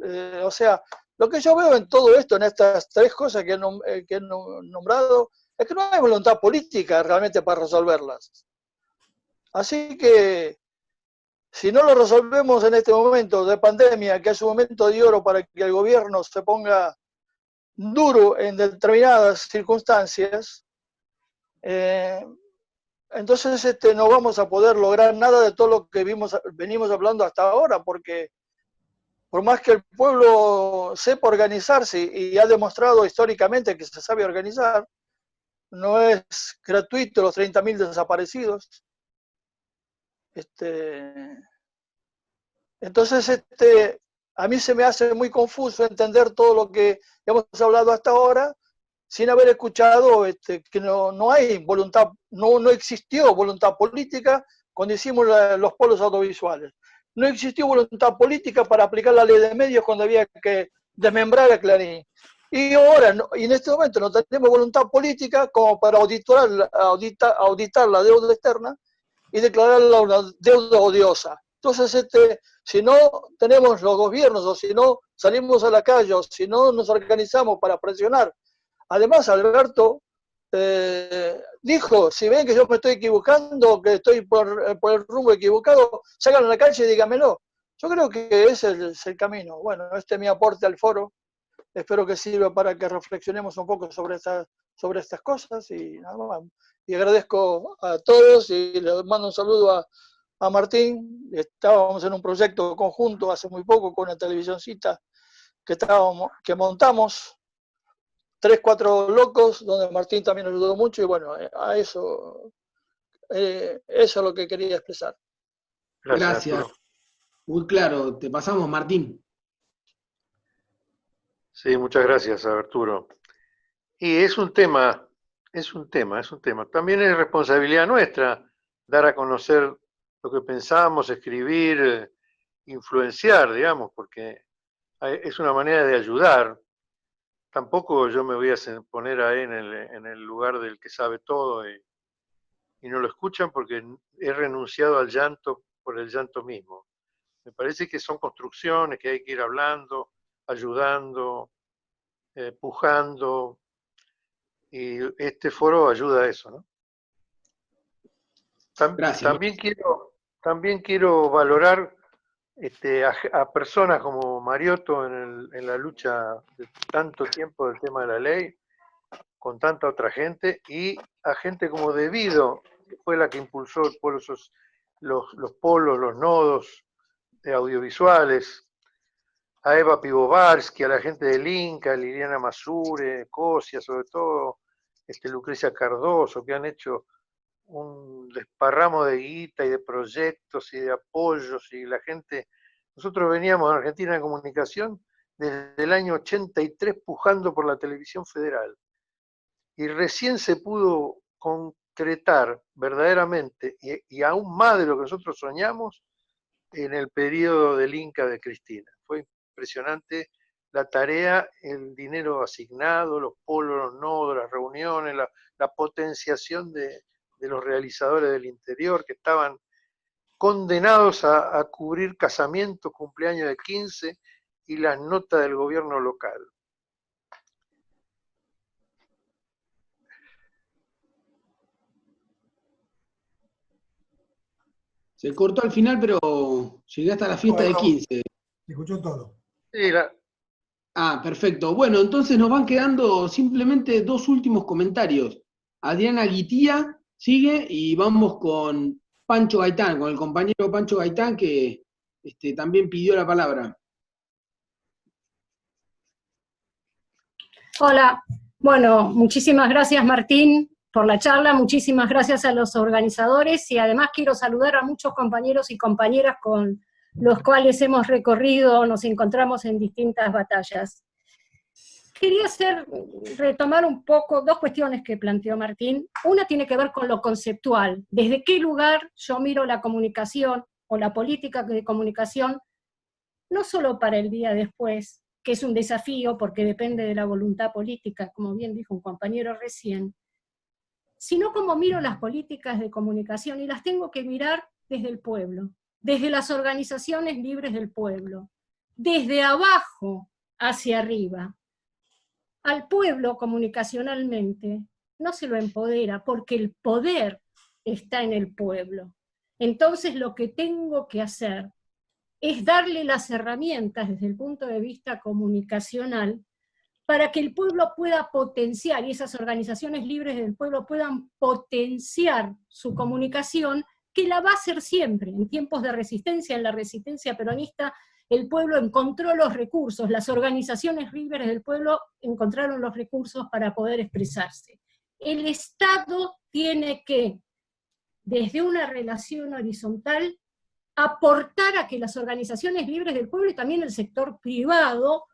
o sea, lo que yo veo en todo esto, en estas 3 cosas que he nombrado, es que no hay voluntad política realmente para resolverlas. Así que, si no lo resolvemos en este momento de pandemia, que es un momento de oro para que el gobierno se ponga duro en determinadas circunstancias, entonces no vamos a poder lograr nada de todo lo que venimos hablando hasta ahora, porque por más que el pueblo sepa organizarse y ha demostrado históricamente que se sabe organizar, no es gratuito los 30.000 desaparecidos. Entonces, a mí se me hace muy confuso entender todo lo que hemos hablado hasta ahora, sin haber escuchado que no hay voluntad, no existió voluntad política cuando hicimos los polos audiovisuales. No existió voluntad política para aplicar la ley de medios cuando había que desmembrar a Clarín. Y ahora, y en este momento, no tenemos voluntad política como para auditar la deuda externa y declararla una deuda odiosa. Entonces, si no tenemos los gobiernos, o si no salimos a la calle, o si no nos organizamos para presionar. Además, Alberto dijo, si ven que yo me estoy equivocando, que estoy por el rumbo equivocado, salgan a la calle y dígamelo. Yo creo que ese es el camino. Bueno, este es mi aporte al foro. Espero que sirva para que reflexionemos un poco sobre estas cosas y nada más. Y agradezco a todos y les mando un saludo a Martín. Estábamos en un proyecto conjunto hace muy poco con una televisioncita que montamos, 3, 4 locos, donde Martín también nos ayudó mucho y bueno, a eso es lo que quería expresar. Gracias. Muy claro, te pasamos, Martín. Sí, muchas gracias, Arturo. Y es un tema. También es responsabilidad nuestra dar a conocer lo que pensamos, escribir, influenciar, digamos, porque es una manera de ayudar. Tampoco yo me voy a poner ahí en el lugar del que sabe todo y no lo escuchan porque he renunciado al llanto por el llanto mismo. Me parece que son construcciones que hay que ir hablando, ayudando, pujando, y este foro ayuda a eso, ¿no? También quiero valorar a personas como Mariotto en la lucha de tanto tiempo del tema de la ley, con tanta otra gente, y a gente como Devido, que fue la que impulsó los polos, los nodos audiovisuales, a Eva Pivovarsky, a la gente del Inca, Liliana Masure, Cosia, sobre todo Lucrecia Cardoso, que han hecho un desparramo de guita y de proyectos y de apoyos, y la gente, nosotros veníamos a Argentina de Comunicación desde el año 83 pujando por la televisión federal, y recién se pudo concretar verdaderamente, y aún más de lo que nosotros soñamos, en el periodo del Inca de Cristina. Fue impresionante la tarea, el dinero asignado, los polos, los nodos, las reuniones, la potenciación de los realizadores del interior que estaban condenados a cubrir casamientos, cumpleaños de 15 y las notas del gobierno local. Se cortó al final, pero llegué hasta la fiesta de 15. Se escuchó todo. Sí, perfecto. Bueno, entonces nos van quedando simplemente 2 últimos comentarios. Adriana Guitía sigue y vamos con Pancho Gaitán, con el compañero Pancho Gaitán, que también pidió la palabra. Hola, bueno, muchísimas gracias Martín por la charla, muchísimas gracias a los organizadores y además quiero saludar a muchos compañeros y compañeras con los cuales hemos recorrido, nos encontramos en distintas batallas. Quería retomar un poco 2 cuestiones que planteó Martín. Una tiene que ver con lo conceptual, desde qué lugar yo miro la comunicación o la política de comunicación, no solo para el día después, que es un desafío porque depende de la voluntad política, como bien dijo un compañero recién, sino como miro las políticas de comunicación, y las tengo que mirar desde el pueblo, desde las organizaciones libres del pueblo, desde abajo hacia arriba. Al pueblo comunicacionalmente no se lo empodera, porque el poder está en el pueblo. Entonces lo que tengo que hacer es darle las herramientas desde el punto de vista comunicacional para que el pueblo pueda potenciar, y esas organizaciones libres del pueblo puedan potenciar su comunicación, que la va a hacer siempre. En tiempos de resistencia, en la resistencia peronista, el pueblo encontró los recursos, las organizaciones libres del pueblo encontraron los recursos para poder expresarse. El Estado tiene que, desde una relación horizontal, aportar a que las organizaciones libres del pueblo y también el sector privado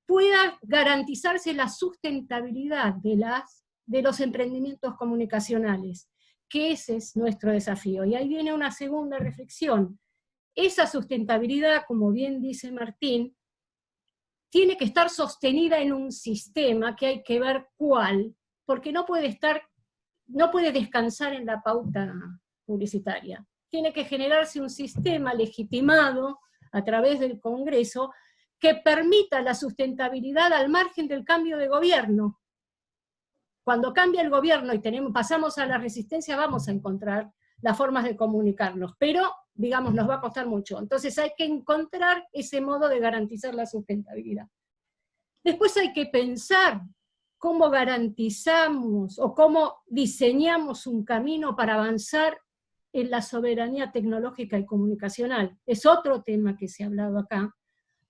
pueda garantizarse la sustentabilidad de los emprendimientos comunicacionales, que ese es nuestro desafío. Y ahí viene una segunda reflexión. Esa sustentabilidad, como bien dice Martín, tiene que estar sostenida en un sistema que hay que ver cuál, porque no puede descansar en la pauta publicitaria. Tiene que generarse un sistema legitimado a través del Congreso que permita la sustentabilidad al margen del cambio de gobierno. Cuando cambia el gobierno y pasamos a la resistencia, vamos a encontrar las formas de comunicarnos, pero, digamos, nos va a costar mucho. Entonces hay que encontrar ese modo de garantizar la sustentabilidad. Después hay que pensar cómo garantizamos o cómo diseñamos un camino para avanzar en la soberanía tecnológica y comunicacional. Es otro tema que se ha hablado acá.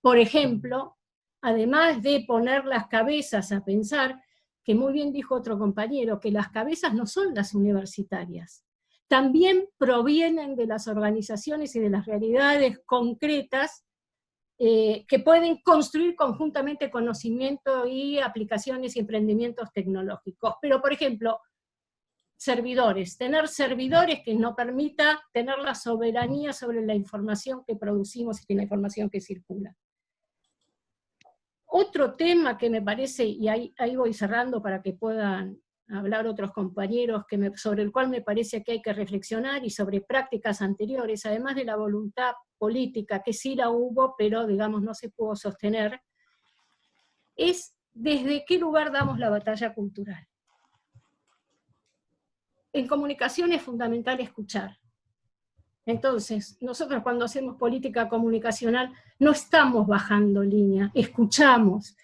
Por ejemplo, además de poner las cabezas a pensar, que muy bien dijo otro compañero, que las cabezas no son las universitarias, también provienen de las organizaciones y de las realidades concretas que pueden construir conjuntamente conocimiento y aplicaciones y emprendimientos tecnológicos. Pero, por ejemplo, servidores, tener servidores que nos permita tener la soberanía sobre la información que producimos y la información que circula. Otro tema que me parece, y ahí voy cerrando para que puedan hablar otros compañeros, sobre el cual me parece que hay que reflexionar, y sobre prácticas anteriores, además de la voluntad política, que sí la hubo, pero digamos no se pudo sostener, es desde qué lugar damos la batalla cultural. En comunicación es fundamental escuchar. Entonces, nosotros cuando hacemos política comunicacional no estamos bajando línea, escuchamos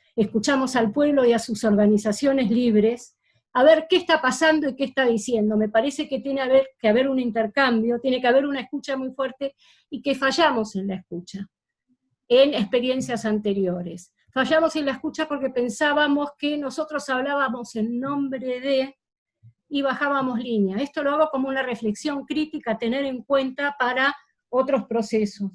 al pueblo y a sus organizaciones libres, a ver qué está pasando y qué está diciendo. Me parece que tiene que haber un intercambio, tiene que haber una escucha muy fuerte, y que fallamos en la escucha, en experiencias anteriores. Fallamos en la escucha porque pensábamos que nosotros hablábamos en nombre de, y bajábamos línea. Esto lo hago como una reflexión crítica a tener en cuenta para otros procesos.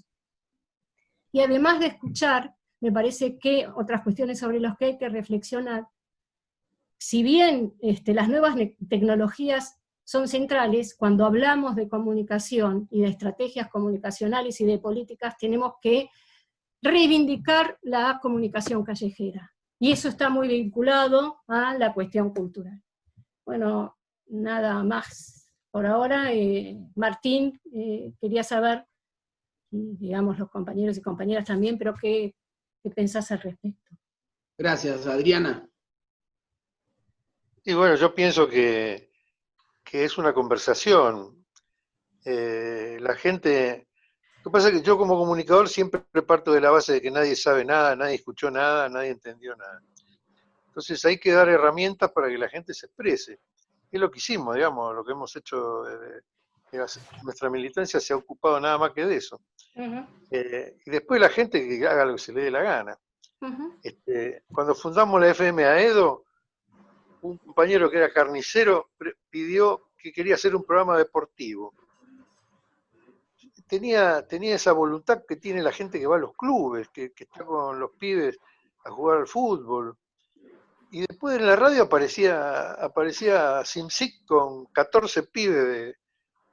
Y además de escuchar, me parece que otras cuestiones sobre las que hay que reflexionar, si bien las nuevas tecnologías son centrales, cuando hablamos de comunicación y de estrategias comunicacionales y de políticas, tenemos que reivindicar la comunicación callejera. Y eso está muy vinculado a la cuestión cultural. Bueno, nada más por ahora. Martín, quería saber, y digamos los compañeros y compañeras también, pero ¿qué pensás al respecto? Gracias, Adriana. Y bueno, yo pienso que es una conversación. La gente... Lo que pasa es que yo como comunicador siempre parto de la base de que nadie sabe nada, nadie escuchó nada, nadie entendió nada. Entonces hay que dar herramientas para que la gente se exprese. Es lo que hicimos, digamos, lo que hemos hecho nuestra militancia se ha ocupado nada más que de eso. Y después la gente que haga lo que se le dé la gana. Cuando fundamos la FM Aedo, un compañero que era carnicero pidió que quería hacer un programa deportivo. Tenía esa voluntad que tiene la gente que va a los clubes, que está con los pibes a jugar al fútbol. Y después en la radio aparecía Simsic con 14 pibes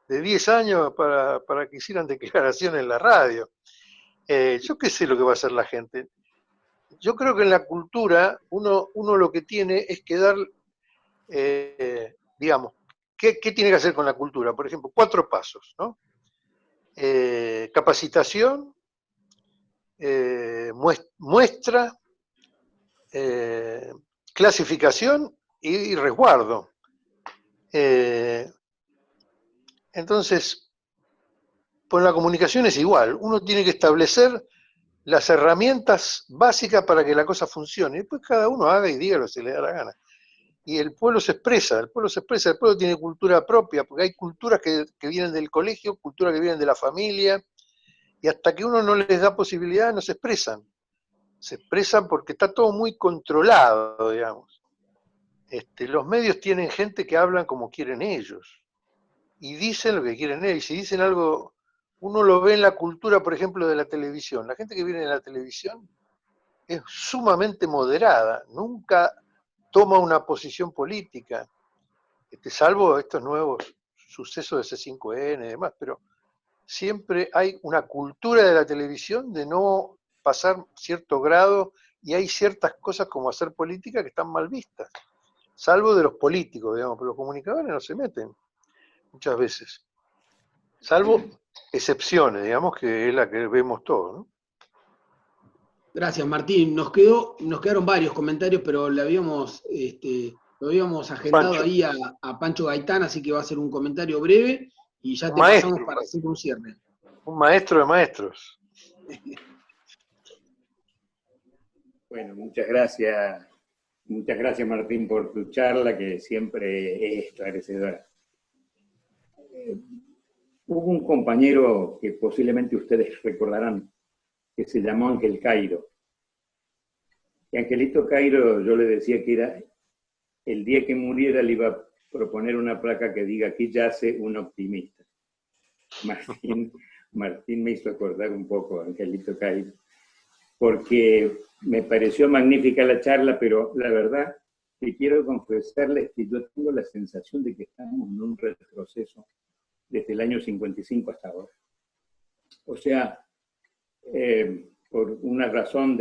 de 10 años para que hicieran declaraciones en la radio. Yo qué sé lo que va a hacer la gente. Yo creo que en la cultura uno lo que tiene es que dar, digamos, ¿qué tiene que hacer con la cultura? Por ejemplo, 4 pasos, ¿no? Capacitación, muestra, clasificación y resguardo. Entonces, por la comunicación es igual. Uno tiene que establecer las herramientas básicas para que la cosa funcione. Después cada uno haga y diga lo que se le da la gana. Y el pueblo se expresa, el pueblo tiene cultura propia, porque hay culturas que vienen del colegio, culturas que vienen de la familia, y hasta que uno no les da posibilidad no se expresan. Se expresan porque está todo muy controlado, digamos. Los medios tienen gente que hablan como quieren ellos, y dicen lo que quieren ellos. Y si dicen algo, uno lo ve en la cultura, por ejemplo, de la televisión. La gente que viene de la televisión es sumamente moderada, nunca toma una posición política, salvo estos nuevos sucesos de C5N y demás, pero siempre hay una cultura de la televisión de no pasar cierto grado, y hay ciertas cosas como hacer política que están mal vistas, salvo de los políticos, digamos, pero los comunicadores no se meten muchas veces. Salvo excepciones, digamos, que es la que vemos todos, ¿no? Gracias, Martín. Nos quedaron varios comentarios, pero lo habíamos agendado Pancho. ahí a Pancho Gaitán, así que va a ser un comentario breve y ya te Maestro. pasamos para hacer un cierre. Un maestro de maestros. Bueno, muchas gracias. Muchas gracias, Martín, por tu charla, que siempre es esclarecedora. Hubo un compañero que posiblemente ustedes recordarán, que se llamó Ángel Cairo. Y Angelito Cairo, yo le decía que era el día que muriera le iba a proponer una placa que diga: aquí yace un optimista. Martín me hizo acordar un poco a Angelito Cairo, porque me pareció magnífica la charla, pero la verdad que quiero confesarles que yo tengo la sensación de que estamos en un retroceso desde el año 55 hasta ahora. O sea, por una razón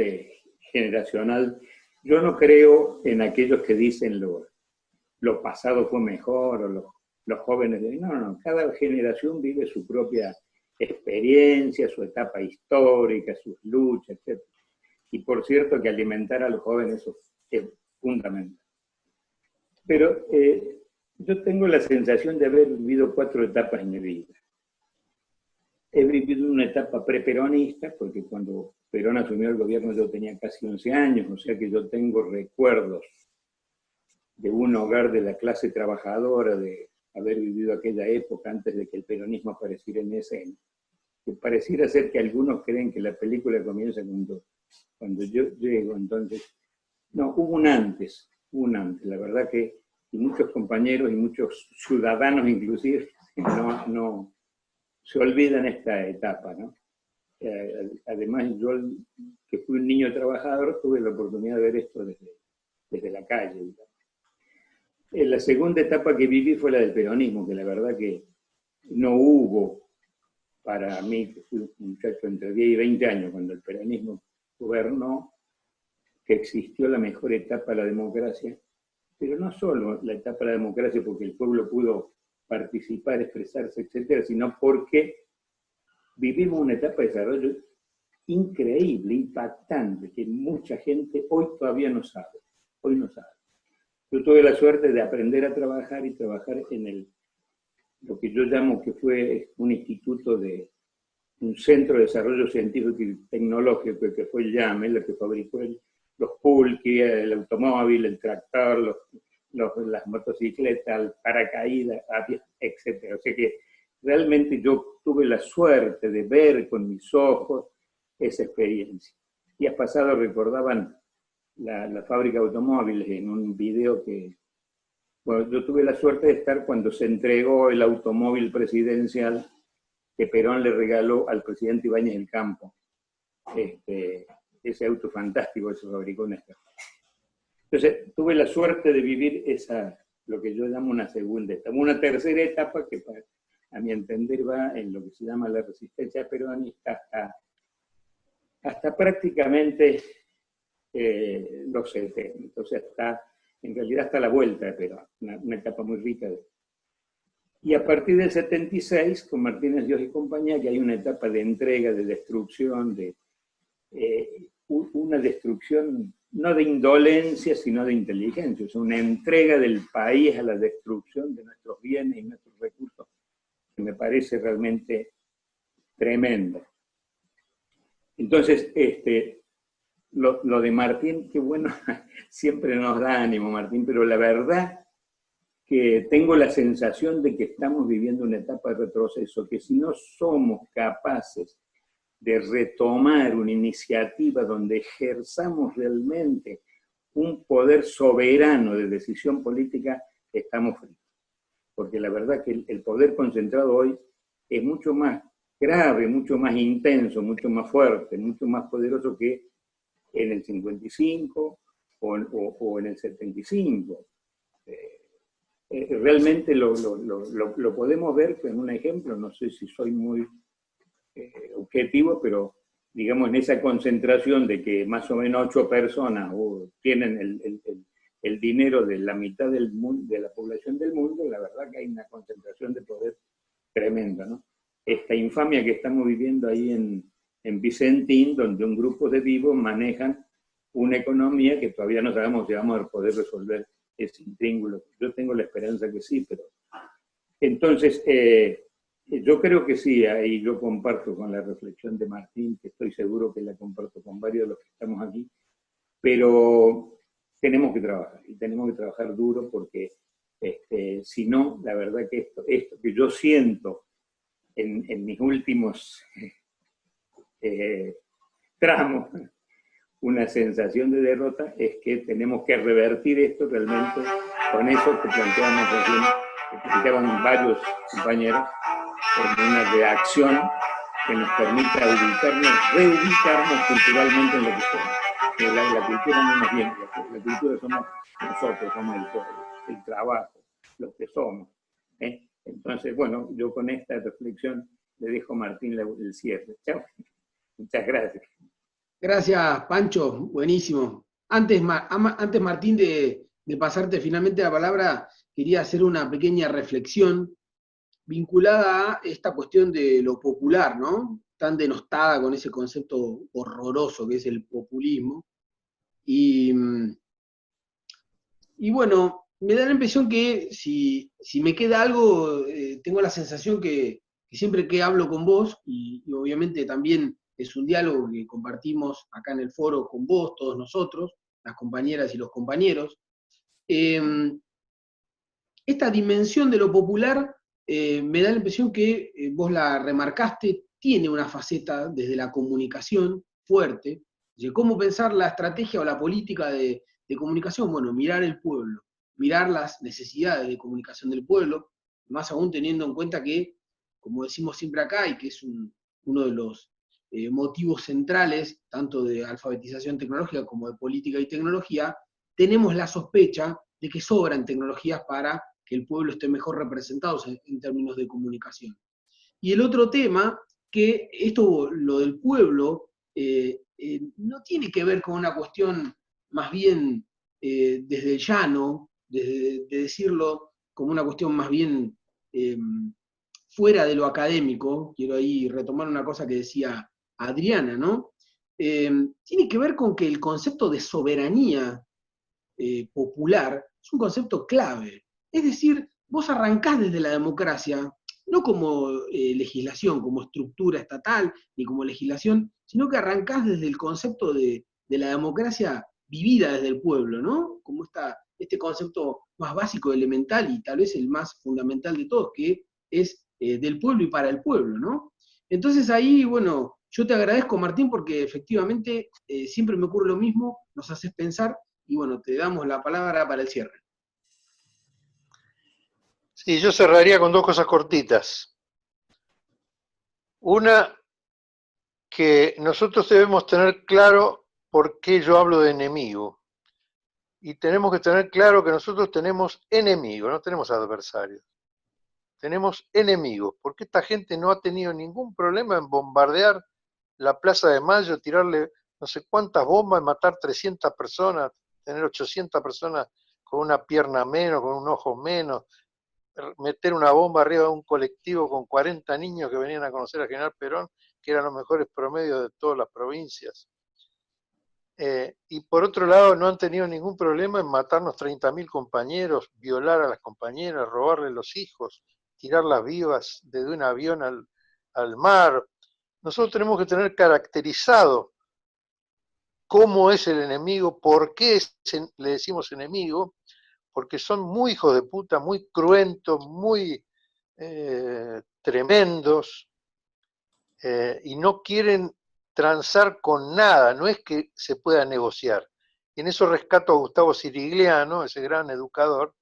generacional, yo no creo en aquellos que dicen lo pasado fue mejor, o los jóvenes de... No, cada generación vive su propia experiencia, su etapa histórica, sus luchas, etc. Y por cierto que alimentar a los jóvenes eso es fundamental. Pero yo tengo la sensación de haber vivido 4 etapas en mi vida. He vivido una etapa preperonista, porque cuando Perón asumió el gobierno yo tenía casi 11 años, o sea que yo tengo recuerdos de un hogar de la clase trabajadora, de haber vivido aquella época antes de que el peronismo apareciera en escena. Que pareciera ser que algunos creen que la película comienza cuando yo llego, entonces... No, hubo un antes, la verdad que y muchos compañeros y muchos ciudadanos inclusive no se olvidan esta etapa, ¿no? Además, yo, que fui un niño trabajador, tuve la oportunidad de ver esto desde la calle, digamos. La segunda etapa que viví fue la del peronismo, que la verdad que no hubo, para mí, que fui un muchacho entre 10 y 20 años, cuando el peronismo gobernó, que existió la mejor etapa de la democracia, pero no solo la etapa de la democracia porque el pueblo pudo participar, expresarse, etcétera, sino porque vivimos una etapa de desarrollo increíble, impactante, que mucha gente hoy todavía no sabe. Hoy no sabe. Yo tuve la suerte de aprender a trabajar y trabajar en lo que yo llamo que fue un instituto un centro de desarrollo científico y tecnológico, que fue el YAME, lo que fabricó los pulquis, el automóvil, el tractor, las motocicletas, el paracaídas, etc. O sea que realmente yo tuve la suerte de ver con mis ojos esa experiencia. Días pasados recordaban la fábrica de automóviles en un video que... Bueno, yo tuve la suerte de estar cuando se entregó el automóvil presidencial que Perón le regaló al presidente Ibáñez del Campo. Ese auto fantástico que se fabricó en esta. Entonces, tuve la suerte de vivir lo que yo llamo una segunda etapa. Una tercera etapa que, a mi entender, va en lo que se llama la resistencia peronista hasta prácticamente los 70. Entonces, en realidad hasta la vuelta de Perón, una etapa muy rica. Y a partir del 76, con Martínez Dios y compañía, que hay una etapa de entrega, de destrucción, una destrucción no de indolencia, sino de inteligencia, es una entrega del país a la destrucción de nuestros bienes y nuestros recursos, que me parece realmente tremenda. Entonces, lo de Martín, qué bueno, siempre nos da ánimo, Martín, pero la verdad que tengo la sensación de que estamos viviendo una etapa de retroceso, que si no somos capaces de retomar una iniciativa donde ejerzamos realmente un poder soberano de decisión política, estamos fritos. Porque la verdad que el poder concentrado hoy es mucho más grave, mucho más intenso, mucho más fuerte, mucho más poderoso que en el 55 o en el 75. Realmente lo podemos ver en un ejemplo, no sé si soy muy objetivo, pero digamos en esa concentración de que más o menos 8 personas tienen el dinero de la mitad del mundo, de la población del mundo, la verdad que hay una concentración de poder tremenda, ¿no? esta infamia que estamos viviendo ahí en Vicentín, donde un grupo de vivos manejan una economía que todavía no sabemos si vamos a poder resolver ese intríngulo. Yo tengo la esperanza que sí, pero... Entonces, yo creo que sí, ahí yo comparto con la reflexión de Martín, que estoy seguro que la comparto con varios de los que estamos aquí, pero tenemos que trabajar, y tenemos que trabajar duro porque si no, la verdad que esto que yo siento en mis últimos tramos, una sensación de derrota, es que tenemos que revertir esto realmente con eso que planteamos recién, que planteaban varios compañeros, en una reacción que nos permita reubicarnos culturalmente en lo que somos. La cultura no nos viene, la cultura somos nosotros, somos el pueblo, el trabajo, los que somos. Entonces, bueno, yo con esta reflexión le dejo a Martín el cierre. Chao. Muchas gracias. Gracias, Pancho, buenísimo. Antes Martín, de pasarte finalmente la palabra, quería hacer una pequeña reflexión vinculada a esta cuestión de lo popular, ¿no? Tan denostada con ese concepto horroroso que es el populismo. Y bueno, me da la impresión que si me queda algo, tengo la sensación que siempre que hablo con vos, y obviamente también es un diálogo que compartimos acá en el foro con vos, todos nosotros, las compañeras y los compañeros, esta dimensión de lo popular me da la impresión que vos la remarcaste, tiene una faceta desde la comunicación fuerte, de cómo pensar la estrategia o la política de comunicación. Bueno, mirar el pueblo, mirar las necesidades de comunicación del pueblo, más aún teniendo en cuenta que, como decimos siempre acá, y que es uno de los motivos centrales, tanto de alfabetización tecnológica como de política y tecnología, tenemos la sospecha de que sobran tecnologías para que el pueblo esté mejor representado en términos de comunicación. Y el otro tema, que esto, lo del pueblo, no tiene que ver con una cuestión más bien desde el llano, de decirlo como una cuestión más bien fuera de lo académico. Quiero ahí retomar una cosa que decía Adriana, ¿no? Tiene que ver con que el concepto de soberanía popular es un concepto clave. Es decir, vos arrancás desde la democracia, no como legislación, como estructura estatal, ni como legislación, sino que arrancás desde el concepto de la democracia vivida desde el pueblo, ¿no? Como este concepto más básico, elemental, y tal vez el más fundamental de todos, que es del pueblo y para el pueblo, ¿no? Entonces ahí, bueno, yo te agradezco, Martín, porque efectivamente siempre me ocurre lo mismo, nos haces pensar, y bueno, te damos la palabra para el cierre. Sí, yo cerraría con dos cosas cortitas. Una, que nosotros debemos tener claro por qué yo hablo de enemigo. Y tenemos que tener claro que nosotros tenemos enemigos, no tenemos adversarios. Tenemos enemigos, porque esta gente no ha tenido ningún problema en bombardear la Plaza de Mayo, tirarle no sé cuántas bombas, matar 300 personas, tener 800 personas con una pierna menos, con un ojo menos, meter una bomba arriba de un colectivo con 40 niños que venían a conocer a General Perón, que eran los mejores promedios de todas las provincias. Y por otro lado, no han tenido ningún problema en matarnos 30.000 compañeros, violar a las compañeras, robarle los hijos, tirarlas vivas desde un avión al mar. Nosotros tenemos que tener caracterizado cómo es el enemigo, por qué le decimos enemigo, porque son muy hijos de puta, muy cruentos, muy tremendos, y no quieren transar con nada, no es que se pueda negociar. Y en eso rescato a Gustavo Sirigliano, ese gran educador,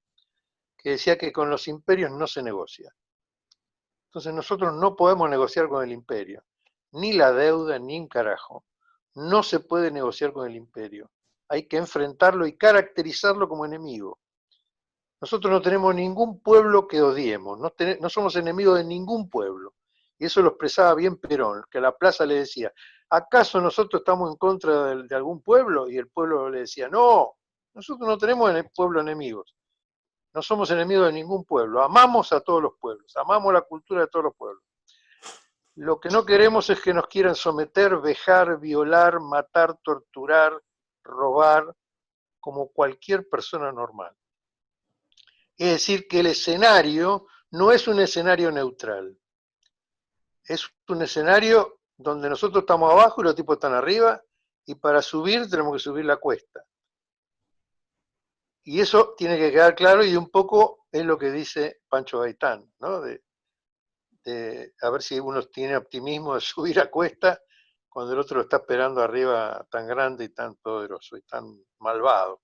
que decía que con los imperios no se negocia. Entonces nosotros no podemos negociar con el imperio, ni la deuda, ni un carajo. No se puede negociar con el imperio. Hay que enfrentarlo y caracterizarlo como enemigo. Nosotros no tenemos ningún pueblo que odiemos, no somos enemigos de ningún pueblo. Y eso lo expresaba bien Perón, que a la plaza le decía, ¿acaso nosotros estamos en contra de algún pueblo? Y el pueblo le decía, no, nosotros no tenemos pueblo enemigos. No somos enemigos de ningún pueblo, amamos a todos los pueblos, amamos la cultura de todos los pueblos. Lo que no queremos es que nos quieran someter, vejar, violar, matar, torturar, robar, como cualquier persona normal. Es decir, que el escenario no es un escenario neutral. Es un escenario donde nosotros estamos abajo y los tipos están arriba, y para subir tenemos que subir la cuesta. Y eso tiene que quedar claro, y un poco es lo que dice Pancho Gaitán, ¿no? A ver si uno tiene optimismo de subir a cuesta cuando el otro lo está esperando arriba tan grande y tan poderoso y tan malvado.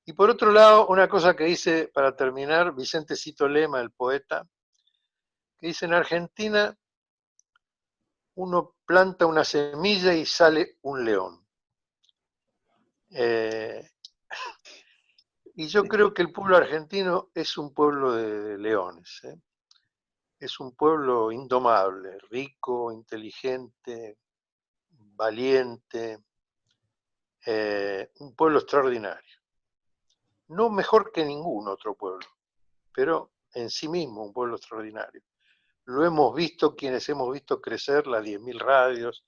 Y por otro lado, una cosa que dice, para terminar, Vicente Cito Lema, el poeta, que dice: en Argentina uno planta una semilla y sale un león. Y yo creo que el pueblo argentino es un pueblo de leones, ¿eh? Es un pueblo indomable, rico, inteligente, valiente, un pueblo extraordinario. No mejor que ningún otro pueblo, pero en sí mismo un pueblo extraordinario. Lo hemos visto quienes hemos visto crecer las 10.000 radios,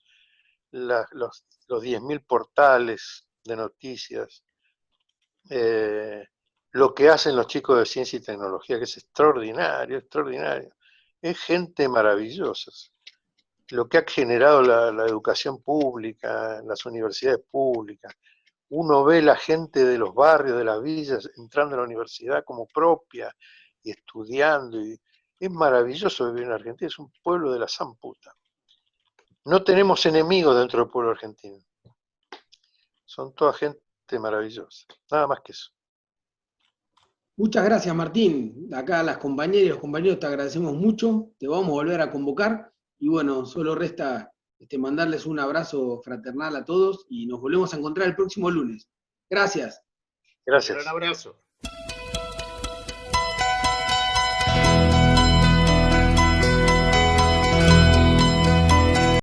los 10.000 portales de noticias, lo que hacen los chicos de ciencia y tecnología, que es extraordinario, extraordinario. Es gente maravillosa. Lo que ha generado la educación pública, las universidades públicas. Uno ve la gente de los barrios, de las villas, entrando a la universidad como propia y estudiando. Y es maravilloso vivir en Argentina, es un pueblo de la san puta. No tenemos enemigos dentro del pueblo argentino. Son toda gente maravillosa. Nada más que eso. Muchas gracias, Martín. Acá las compañeras y los compañeros te agradecemos mucho, te vamos a volver a convocar, y bueno, solo resta mandarles un abrazo fraternal a todos, y nos volvemos a encontrar el próximo lunes. Gracias. Gracias. Un abrazo.